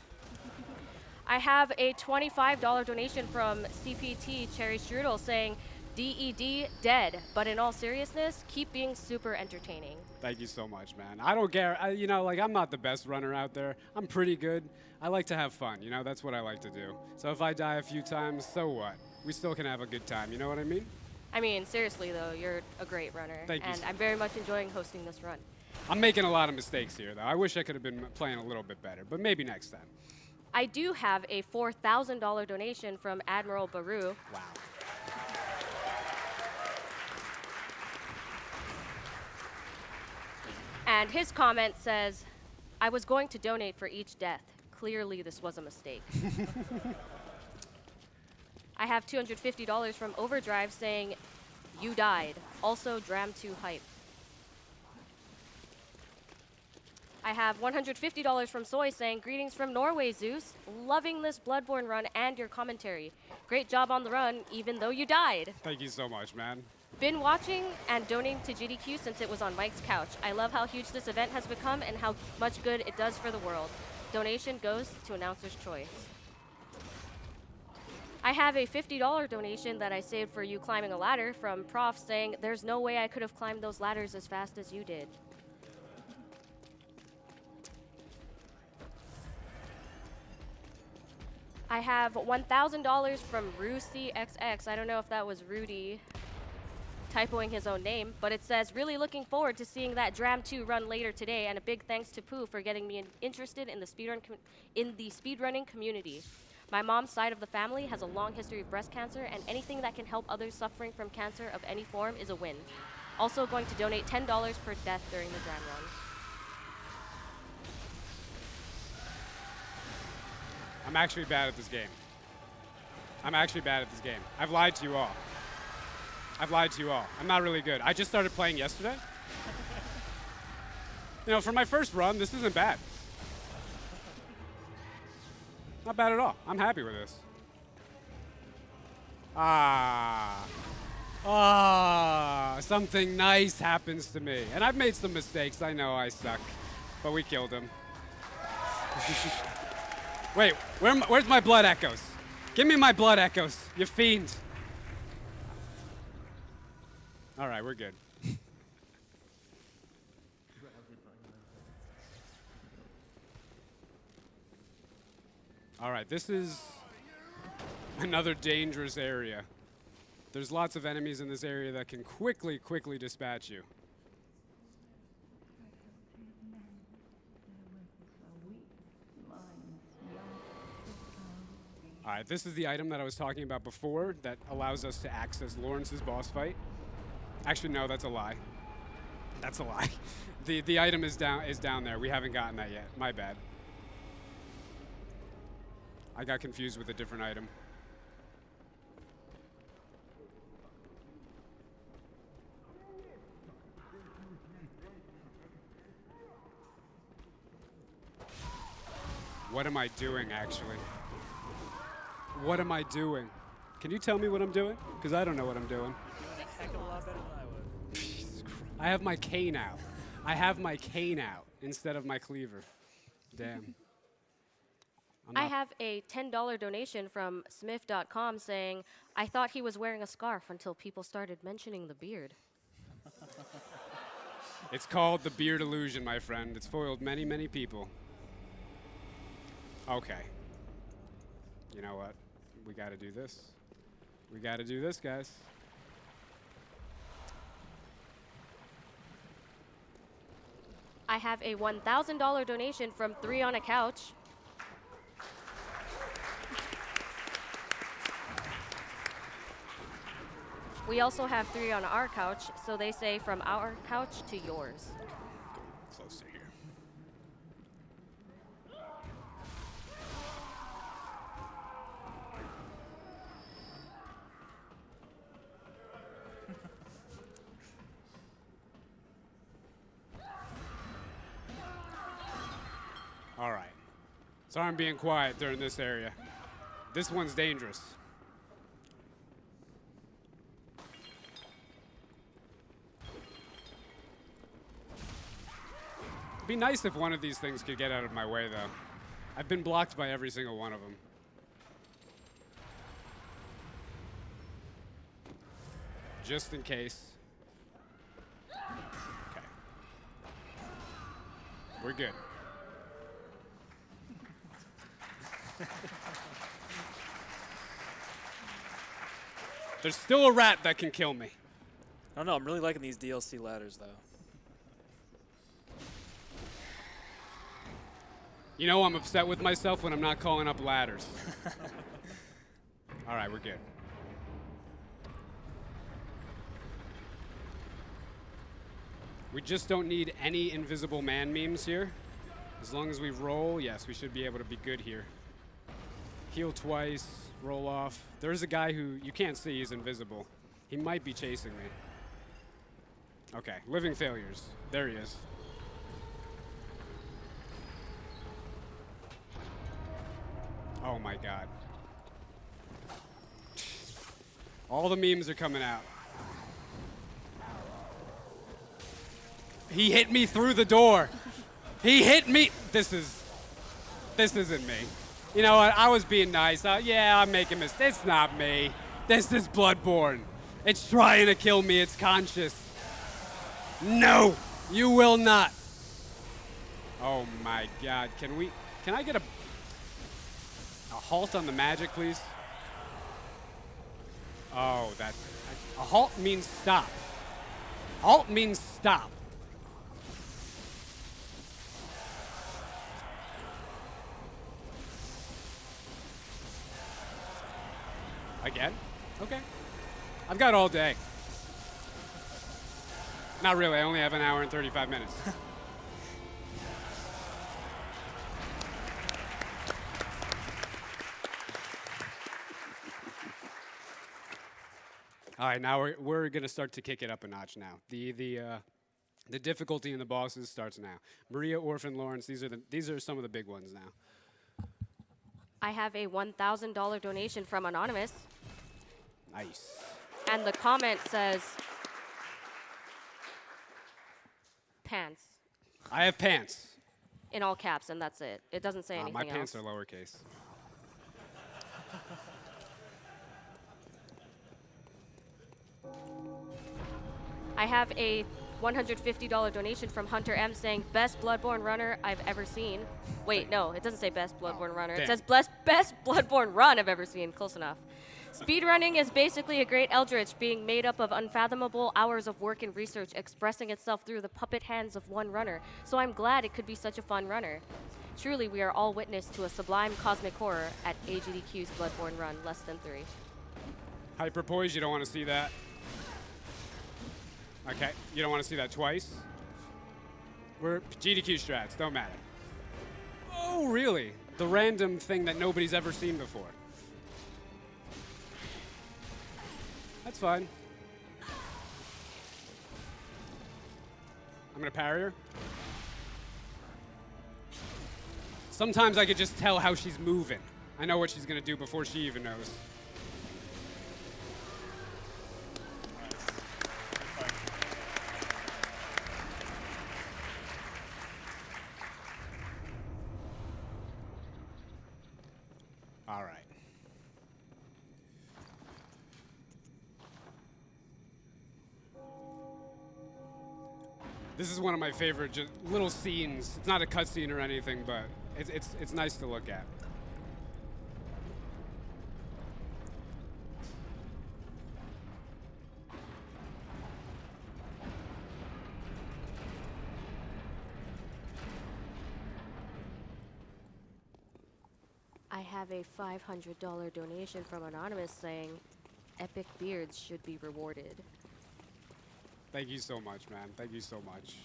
I have a $25 donation from CPT Cherry Strudel saying, DED dead, but in all seriousness, keep being super entertaining. Thank you so much, man. I don't care. I'm not the best runner out there. I'm pretty good. I like to have fun. That's what I like to do. So if I die a few times, so what? We still can have a good time. You know what I mean? I mean, seriously though, you're a great runner. Thank you, and sir. I'm very much enjoying hosting this run. I'm making a lot of mistakes here, though. I wish I could have been playing a little bit better, but maybe next time. I do have a $4,000 donation from Admiral Baru. Wow. And his comment says, I was going to donate for each death. Clearly this was a mistake. I have $250 from Overdrive saying, you died. Also, Dram 2 hype. I have $150 from Soy saying, greetings from Norway, Zeus. Loving this Bloodborne run and your commentary. Great job on the run, even though you died. Thank you so much, man. Been watching and donating to GDQ since it was on Mike's couch. I love how huge this event has become and how much good it does for the world. Donation goes to Announcer's Choice. I have a $50 donation that I saved for you climbing a ladder from Prof saying, there's no way I could have climbed those ladders as fast as you did. I have $1,000 from RuCXX. I don't know if that was Rudy typoing his own name, but it says, really looking forward to seeing that Dram 2 run later today, and a big thanks to Pooh for getting me interested in the speedrunning community. My mom's side of the family has a long history of breast cancer, and anything that can help others suffering from cancer of any form is a win. Also going to donate $10 per death during the Dram run. I'm actually bad at this game. I've lied to you all. I'm not really good. I just started playing yesterday. For my first run, this isn't bad. Not bad at all. I'm happy with this. Something nice happens to me. And I've made some mistakes. I know I suck. But we killed him. Wait, where's my blood echoes? Give me my blood echoes, you fiend. All right, we're good. All right, this is another dangerous area. There's lots of enemies in this area that can quickly dispatch you. All right, this is the item that I was talking about before that allows us to access Lawrence's boss fight. Actually, no, that's a lie. That's a lie. The item is down there. We haven't gotten that yet. My bad. I got confused with a different item. What am I doing, actually? What am I doing? Can you tell me what I'm doing? Because I don't know what I'm doing. Heck of a lot better than I would. I have my cane out. I have my cane out instead of my cleaver. Damn. I have a $10 donation from Smith.com saying, I thought he was wearing a scarf until people started mentioning the beard. It's called the beard illusion, my friend. It's foiled many, many people. Okay. You know what? We gotta do this. We gotta do this, guys. I have a $1,000 donation from 3 on a Couch. We also have 3 on our couch, so they say from our couch to yours. Go closer here. All right. Sorry I'm being quiet during this area. This one's dangerous. It'd be nice if one of these things could get out of my way, though. I've been blocked by every single one of them. Just in case. Okay. We're good. There's still a rat that can kill me. I don't know. I'm really liking these DLC ladders, though. You know I'm upset with myself when I'm not calling up ladders. All right, we're good. We just don't need any invisible man memes here. As long as we roll, yes, we should be able to be good here. Heal twice, roll off. There's a guy who you can't see, he's invisible. He might be chasing me. Okay, living failures. There he is. Oh my God. All the memes are coming out. He hit me through the door. He hit me. This isn't me. You know what? I was being nice. Yeah, I'm making mistakes. It's not me. This is Bloodborne. It's trying to kill me. It's conscious. No, you will not. Oh my God. Can I get a halt on the magic, please? Oh, a halt means stop. Halt means stop. Again? Okay. I've got all day. Not really, I only have an hour and 35 minutes. All right, now we're gonna start to kick it up a notch now. The difficulty in the bosses starts now. Maria, Orphan, Lawrence, these are some of the big ones now. I have a $1,000 donation from Anonymous. Nice. And the comment says, pants, I have pants. in all caps, and that's it. It doesn't say anything My else. pants are lowercase. I have a $150 donation from Hunter M saying, best Bloodborne runner I've ever seen. Wait, no, it doesn't say best Bloodborne runner. It damn. says best Bloodborne run I've ever seen. Close enough. Speedrunning is basically a great eldritch being made up of unfathomable hours of work and research expressing itself through the puppet hands of one runner. So I'm glad it could be such a fun runner. Truly, we are all witness to a sublime cosmic horror at AGDQ's Bloodborne run, less than 3. Hyperpoise, you don't want to see that. Okay, you don't want to see that twice. We're GDQ strats, don't matter. Oh, really? The random thing that nobody's ever seen before. That's fine. I'm gonna parry her. Sometimes I could just tell how she's moving. I know what she's gonna do before she even knows. All right. This is one of my favorite little scenes. It's not a cutscene or anything, but it's nice to look at. I have a $500 donation from Anonymous saying, epic beards should be rewarded. Thank you so much, man. Thank you so much.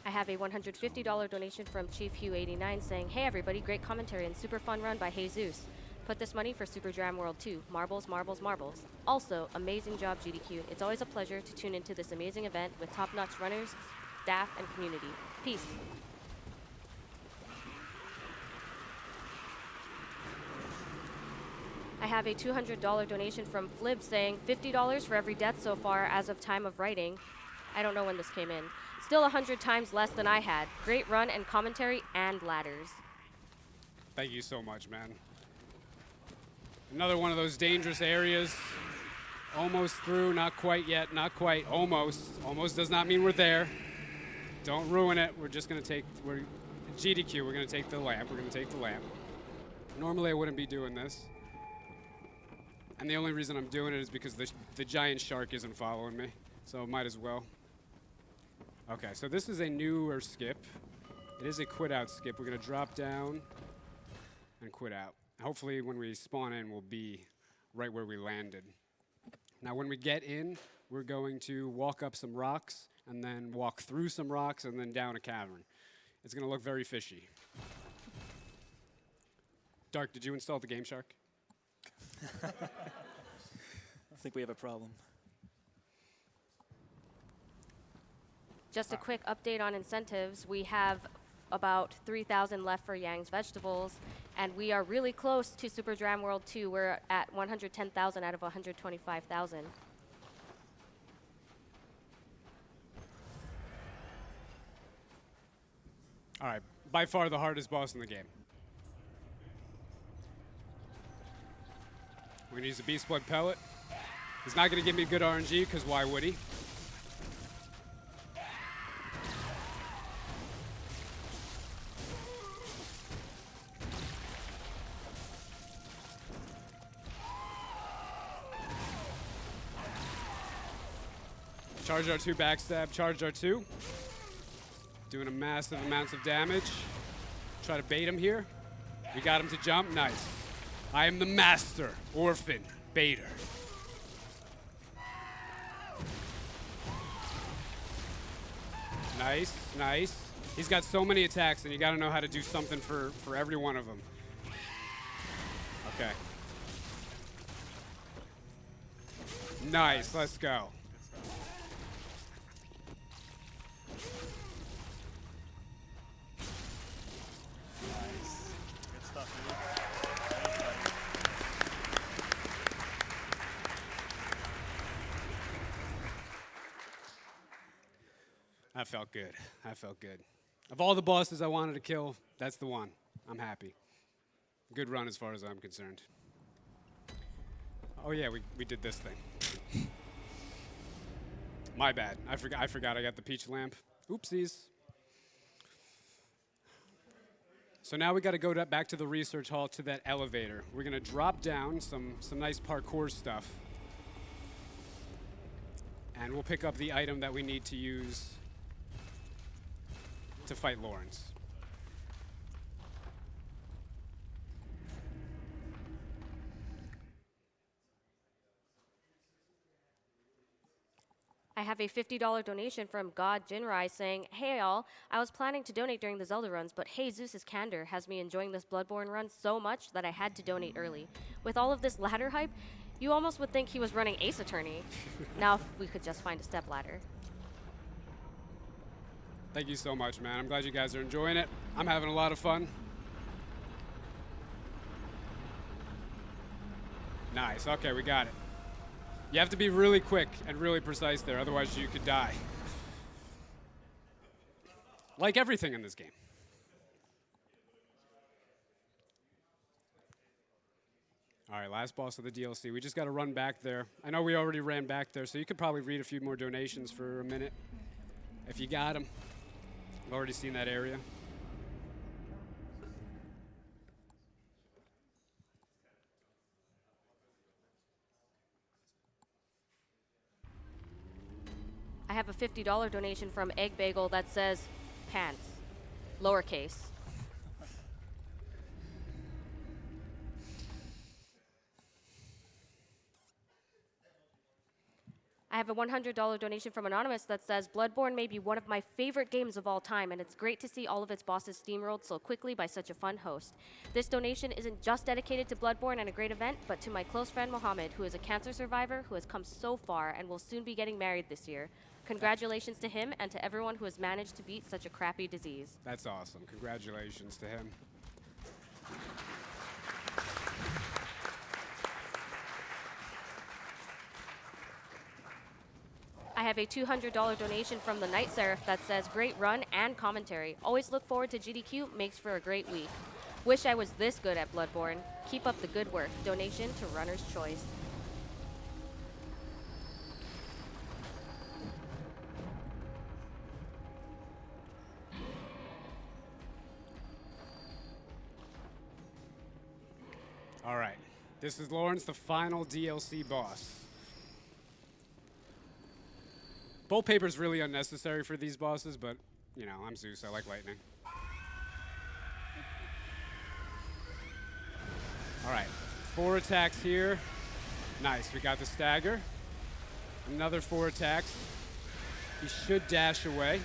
I have a $150 donation from Chief Hugh89 saying, hey everybody, great commentary and super fun run by heyZeus. Put this money for Super Dram World 2. Marbles, marbles, marbles. Also, amazing job, GDQ. It's always a pleasure to tune into this amazing event with top-notch runners, staff, and community. Peace. I have a $200 donation from Flib saying $50 for every death so far as of time of writing. I don't know when this came in. Still 100 times less than I had. Great run and commentary and ladders. Thank you so much, man. Another one of those dangerous areas. Almost through, not quite yet, not quite, almost. Almost does not mean we're there. Don't ruin it. We're just gonna take, GDQ, we're gonna take the lamp, we're gonna take the lamp. Normally I wouldn't be doing this. And the only reason I'm doing it is because the giant shark isn't following me, so might as well. Okay, so this is a newer skip. It is a quit out skip. We're gonna drop down and quit out. Hopefully when we spawn in, we'll be right where we landed. Now when we get in, we're going to walk up some rocks and then walk through some rocks and then down a cavern. It's gonna look very fishy. Dark, did you install the Game Shark? I think we have a problem. Just a quick update on incentives. We have about 3,000 left for Yang's Vegetables, and we are really close to Super Dram World 2. We're at 110,000 out of 125,000. All right, by far the hardest boss in the game. We're gonna use the Beast Blood Pellet. He's not gonna give me good RNG, because why would he? Charge R2 backstab, charge R2. Doing a massive amounts of damage. Try to bait him here. We got him to jump, nice. I am the master orphan baiter. Nice, nice. He's got so many attacks, and you gotta know how to do something for every one of them. Okay. Nice, let's go. That felt good. That felt good. Of all the bosses I wanted to kill, that's the one. I'm happy. Good run as far as I'm concerned. Oh yeah, we did this thing. My bad. I forgot I got the peach lamp. Oopsies. So now we got to go back to the research hall to that elevator. We're gonna drop down some nice parkour stuff, and we'll pick up the item that we need to use to fight Lawrence. I have a $50 donation from God Jinrai saying, hey all, I was planning to donate during the Zelda runs, but heyZeus's candor has me enjoying this Bloodborne run so much that I had to donate early. With all of this ladder hype, you almost would think he was running Ace Attorney. Now if we could just find a step ladder. Thank you so much, man. I'm glad you guys are enjoying it. I'm having a lot of fun. Nice, okay, we got it. You have to be really quick and really precise there, otherwise you could die. Like everything in this game. All right, last boss of the DLC. We just got to run back there. I know we already ran back there, so you could probably read a few more donations for a minute if you got them. I've already seen that area. I have a $50 donation from Egg Bagel that says pants, lowercase. I have a $100 donation from Anonymous that says, Bloodborne may be one of my favorite games of all time, and it's great to see all of its bosses steamrolled so quickly by such a fun host. This donation isn't just dedicated to Bloodborne and a great event, but to my close friend Mohammed, who is a cancer survivor who has come so far and will soon be getting married this year. Congratulations to him and to everyone who has managed to beat such a crappy disease. That's awesome. Congratulations to him. I have a $200 donation from the Night Seraph that says, great run and commentary. Always look forward to GDQ, makes for a great week. Wish I was this good at Bloodborne. Keep up the good work. Donation to Runner's Choice. All right. This is Lawrence, the final DLC boss. Bolt paper's really unnecessary for these bosses, but, you know, I'm Zeus. I like lightning. All right. 4 attacks here. Nice. We got the stagger. Another 4 attacks. He should dash away.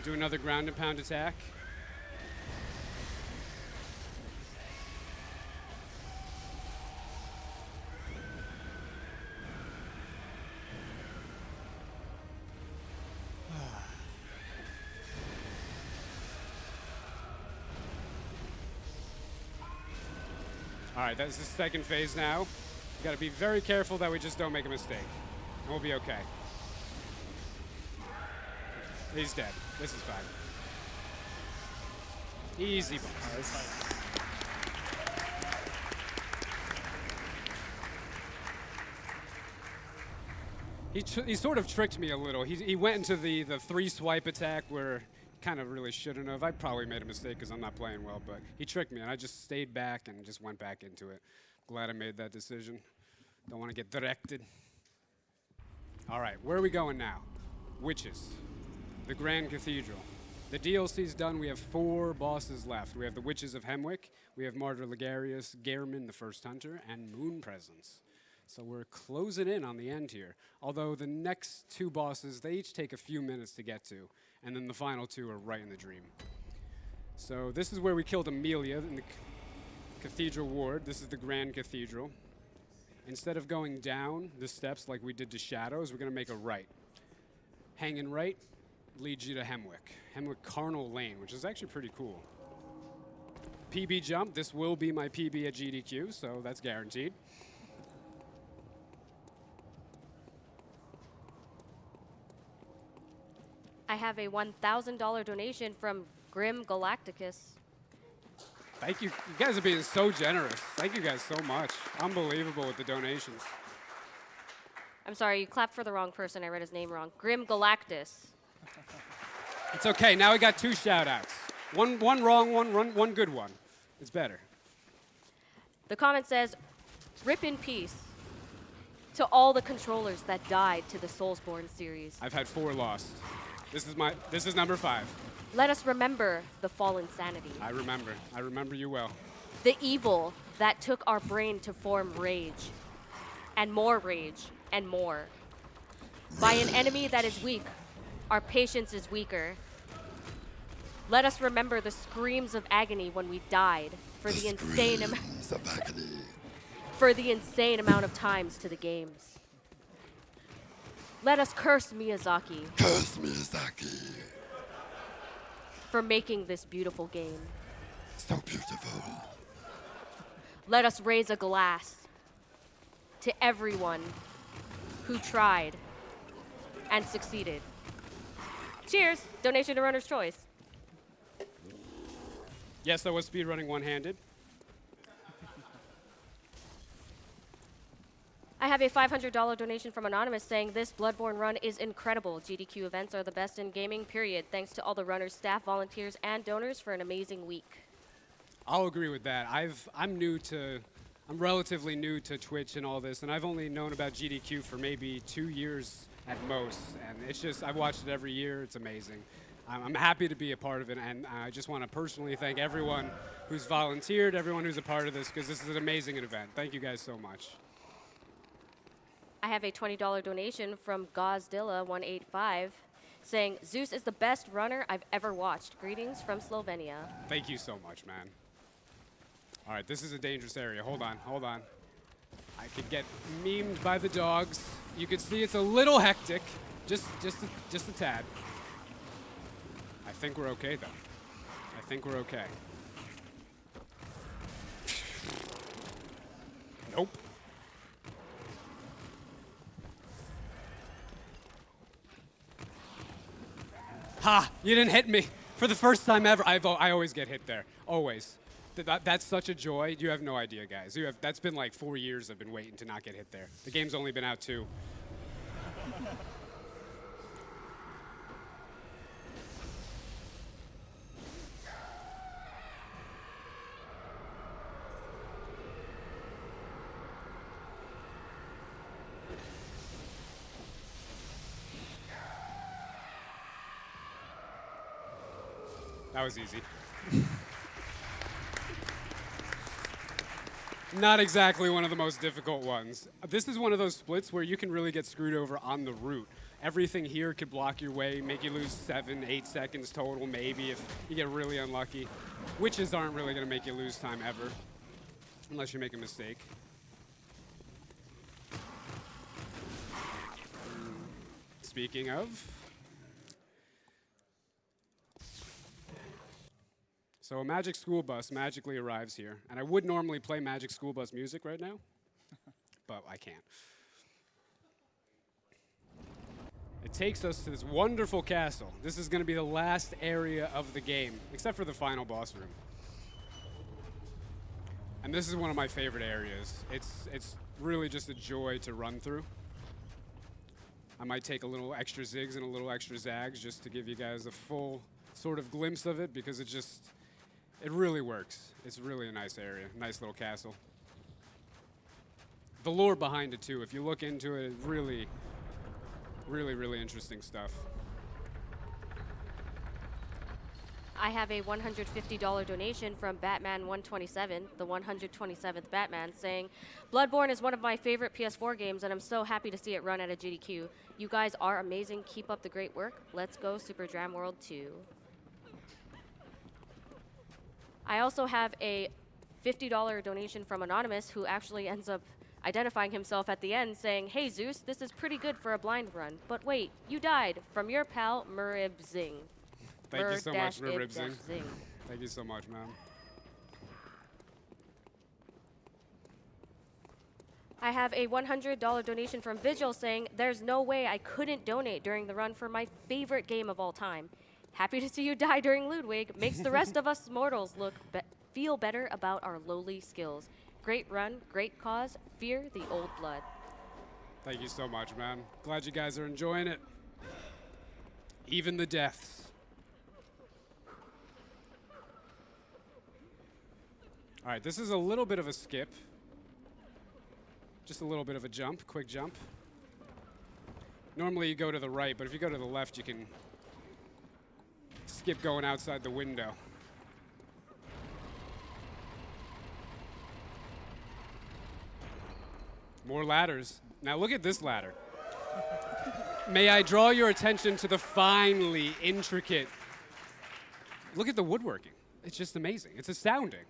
Do another ground and pound attack. All right, that's the second phase now. We gotta be very careful that we just don't make a mistake. And we'll be okay. He's dead. This is fine. Easy boss. He sort of tricked me a little. He went into the 3-swipe attack where kind of really shouldn't have. I probably made a mistake because I'm not playing well, but he tricked me, and I just stayed back and just went back into it. Glad I made that decision. Don't want to get directed. All right, where are we going now? Witches. The Grand Cathedral. The DLC's done. We have 4 bosses left. We have the Witches of Hemwick. We have Martyr Ligarius, Gehrman, the First Hunter, and Moon Presence. So we're closing in on the end here. Although the next 2 bosses, they each take a few minutes to get to, and then the final 2 are right in the dream. So this is where we killed Amelia in the Cathedral Ward. This is the Grand Cathedral. Instead of going down the steps like we did to Shadows, we're going to make a right. Hanging right leads you to Hemwick. Hemwick Carnal Lane, which is actually pretty cool. PB jump. This will be my PB at GDQ, so that's guaranteed. I have a $1,000 donation from Grim Galacticus. Thank you. You guys are being so generous. Thank you guys so much. Unbelievable with the donations. I'm sorry, you clapped for the wrong person. I read his name wrong. Grim Galactus. It's okay. Now we got 2 shout-outs. One wrong one good one. It's better. The comment says, rip in peace to all the controllers that died to the Soulsborne series. I've had 4 lost. This is number 5. Let us remember the fallen sanity. I remember. I remember you well. The evil that took our brain to form rage, and more, and more. By an enemy that is weak, our patience is weaker. Let us remember the screams of agony when we died for the insane amount of times to the games. Let us curse Miyazaki. Curse Miyazaki. For making this beautiful game. So beautiful. Let us raise a glass to everyone who tried and succeeded. Cheers! Donation to Runner's Choice. Yes, I was speedrunning one-handed. I have a $500 donation from Anonymous saying this Bloodborne run is incredible. GDQ events are the best in gaming, period. Thanks to all the runners, staff, volunteers, and donors for an amazing week. I'll agree with that. I'm relatively new to Twitch and all this, and I've only known about GDQ for maybe 2 years at most. And it's just, I've watched it every year. It's amazing. I'm happy to be a part of it, and I just want to personally thank everyone who's volunteered, everyone who's a part of this, because this is an amazing event. Thank you guys so much. I have a $20 donation from Gozdilla185 saying, Zeus is the best runner I've ever watched. Greetings from Slovenia. Thank you so much, man. All right, this is a dangerous area. Hold on, hold on. I could get memed by the dogs. You can see it's a little hectic, just a tad. I think we're okay, though. I think we're okay. Nope. Ha! You didn't hit me. For the first time ever, I always get hit there. Always. That's such a joy. You have no idea, guys. That's been like 4 years I've been waiting to not get hit there. The game's only been out 2. That was easy. Not exactly one of the most difficult ones. This is one of those splits where you can really get screwed over on the route. Everything here could block your way, make you lose 7, 8 seconds total, maybe, if you get really unlucky. Witches aren't really going to make you lose time ever, unless you make a mistake. Speaking of, so a Magic School Bus magically arrives here, and I would normally play Magic School Bus music right now, but I can't. It takes us to this wonderful castle. This is going to be the last area of the game, except for the final boss room. And this is one of my favorite areas. It's really just a joy to run through. I might take a little extra zigs and a little extra zags just to give you guys a full sort of glimpse of it, because it really works. It's really a nice area, nice little castle. The lore behind it too, if you look into it, it's really, really, really interesting stuff. I have a $150 donation from Batman127, the 127th Batman, saying, Bloodborne is one of my favorite PS4 games, and I'm so happy to see it run at AGDQ. You guys are amazing. Keep up the great work. Let's go Super Dram World 2. I also have a $50 donation from Anonymous, who actually ends up identifying himself at the end, saying, Hey Zeus, this is pretty good for a blind run. But wait, you died. From your pal, Muribzing. Thank you so much, Ribzing. Thank you so much, man. I have a $100 donation from Vigil saying, There's no way I couldn't donate during the run for my favorite game of all time. Happy to see you die during Ludwig. Makes the rest of us mortals feel better about our lowly skills. Great run, great cause. Fear the old blood. Thank you so much, man. Glad you guys are enjoying it. Even the deaths. All right, this is a little bit of a skip. Just a little bit of a jump, quick jump. Normally you go to the right, but if you go to the left, you can skip going outside the window. More ladders. Now look at this ladder. May I draw your attention to the finely intricate... Look at the woodworking. It's just amazing. It's astounding.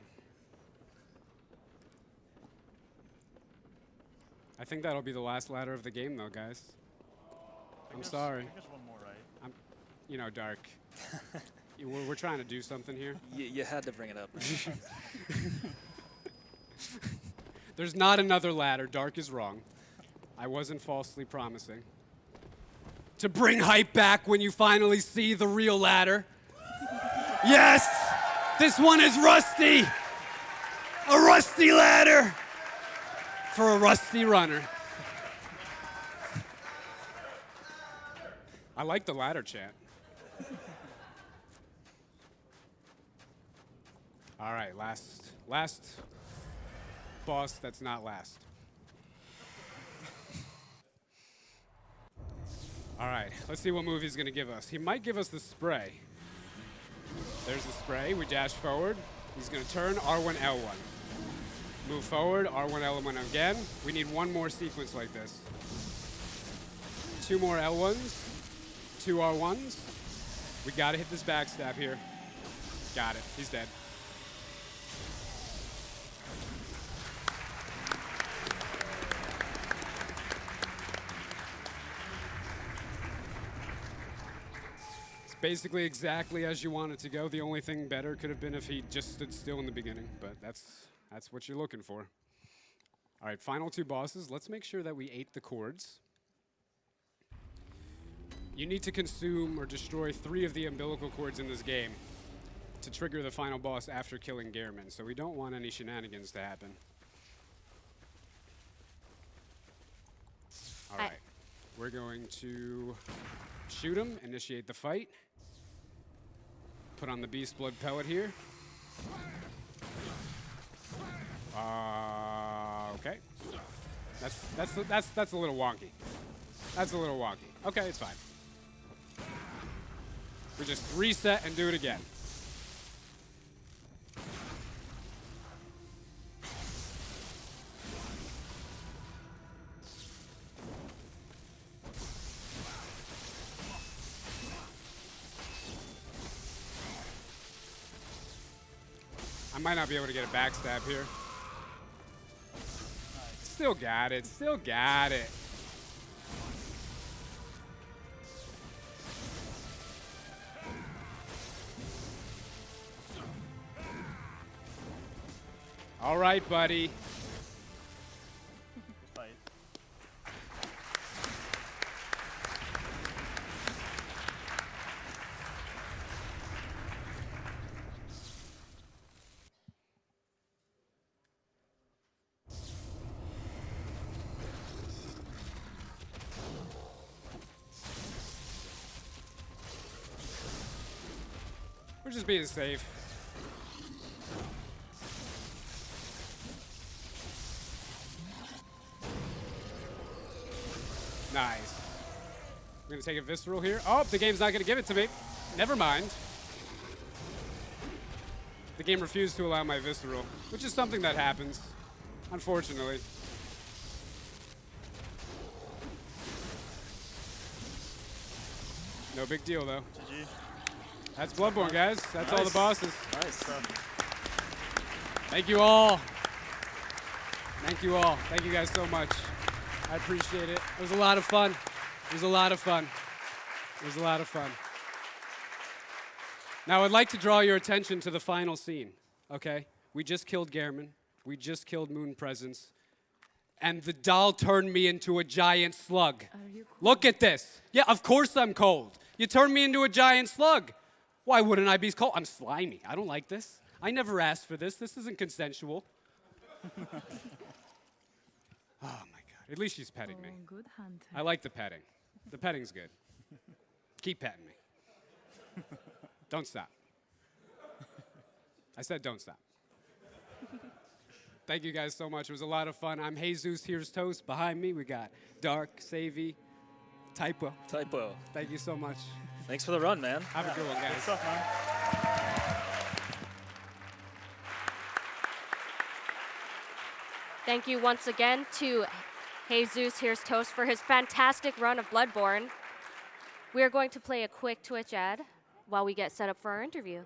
I think that'll be the last ladder of the game, though, guys. I'm sorry. I think there's one more, right? You know, Dark. We're trying to do something here. You had to bring it up. There's not another ladder. Dark is wrong. I wasn't falsely promising. To bring hype back when you finally see the real ladder. Yes! This one is rusty! A rusty ladder! For a rusty runner. I like the ladder chant. All right, last boss that's not last. All right, let's see what move he's gonna give us. He might give us the spray. There's the spray, we dash forward. He's gonna turn, R1, L1. Move forward, R1, L1 again. We need one more sequence like this. 2 more L1s, 2 R1s. We gotta hit this backstab here. Got it. He's dead. It's basically exactly as you want it to go. The only thing better could have been if he just stood still in the beginning, but that's what you're looking for. All right, final 2 bosses. Let's make sure that we ate the chords. You need to consume or destroy 3 of the umbilical cords in this game to trigger the final boss after killing Gehrman, so we don't want any shenanigans to happen. All right, we're going to shoot him, initiate the fight, put on the Beast Blood pellet here. Okay. That's a little wonky. That's a little wonky. Okay, it's fine. We just reset and do it again. I might not be able to get a backstab here. Still got it. Still got it. All right, buddy. Fight. We're just being safe. Nice. We're gonna take a visceral here. Oh, the game's not gonna give it to me. Never mind. The game refused to allow my visceral, which is something that happens, unfortunately. No big deal, though. GG. That's Bloodborne, guys. That's all the bosses. Nice stuff. Thank you all. Thank you all. Thank you guys so much. I appreciate it. It was a lot of fun. It was a lot of fun. It was a lot of fun. Now, I'd like to draw your attention to the final scene, okay? We just killed Gehrman. We just killed Moon Presence. And the doll turned me into a giant slug. Look at this. Yeah, of course I'm cold. You turned me into a giant slug. Why wouldn't I be cold? I'm slimy. I don't like this. I never asked for this. This isn't consensual. Oh, my God. At least she's petting me. Good hunter. I like the petting. The petting's good. Keep petting me. Don't stop. I said don't stop. Thank you guys so much. It was a lot of fun. I'm heyZeusHeresToast. Behind me, we got Dark, Savvy, Typo. Typo. Thank you so much. Thanks for the run, man. Have a good one, guys. Good stuff, man. Thank you once again to heyZeusHeresToast for his fantastic run of Bloodborne. We are going to play a quick Twitch ad while we get set up for our interview.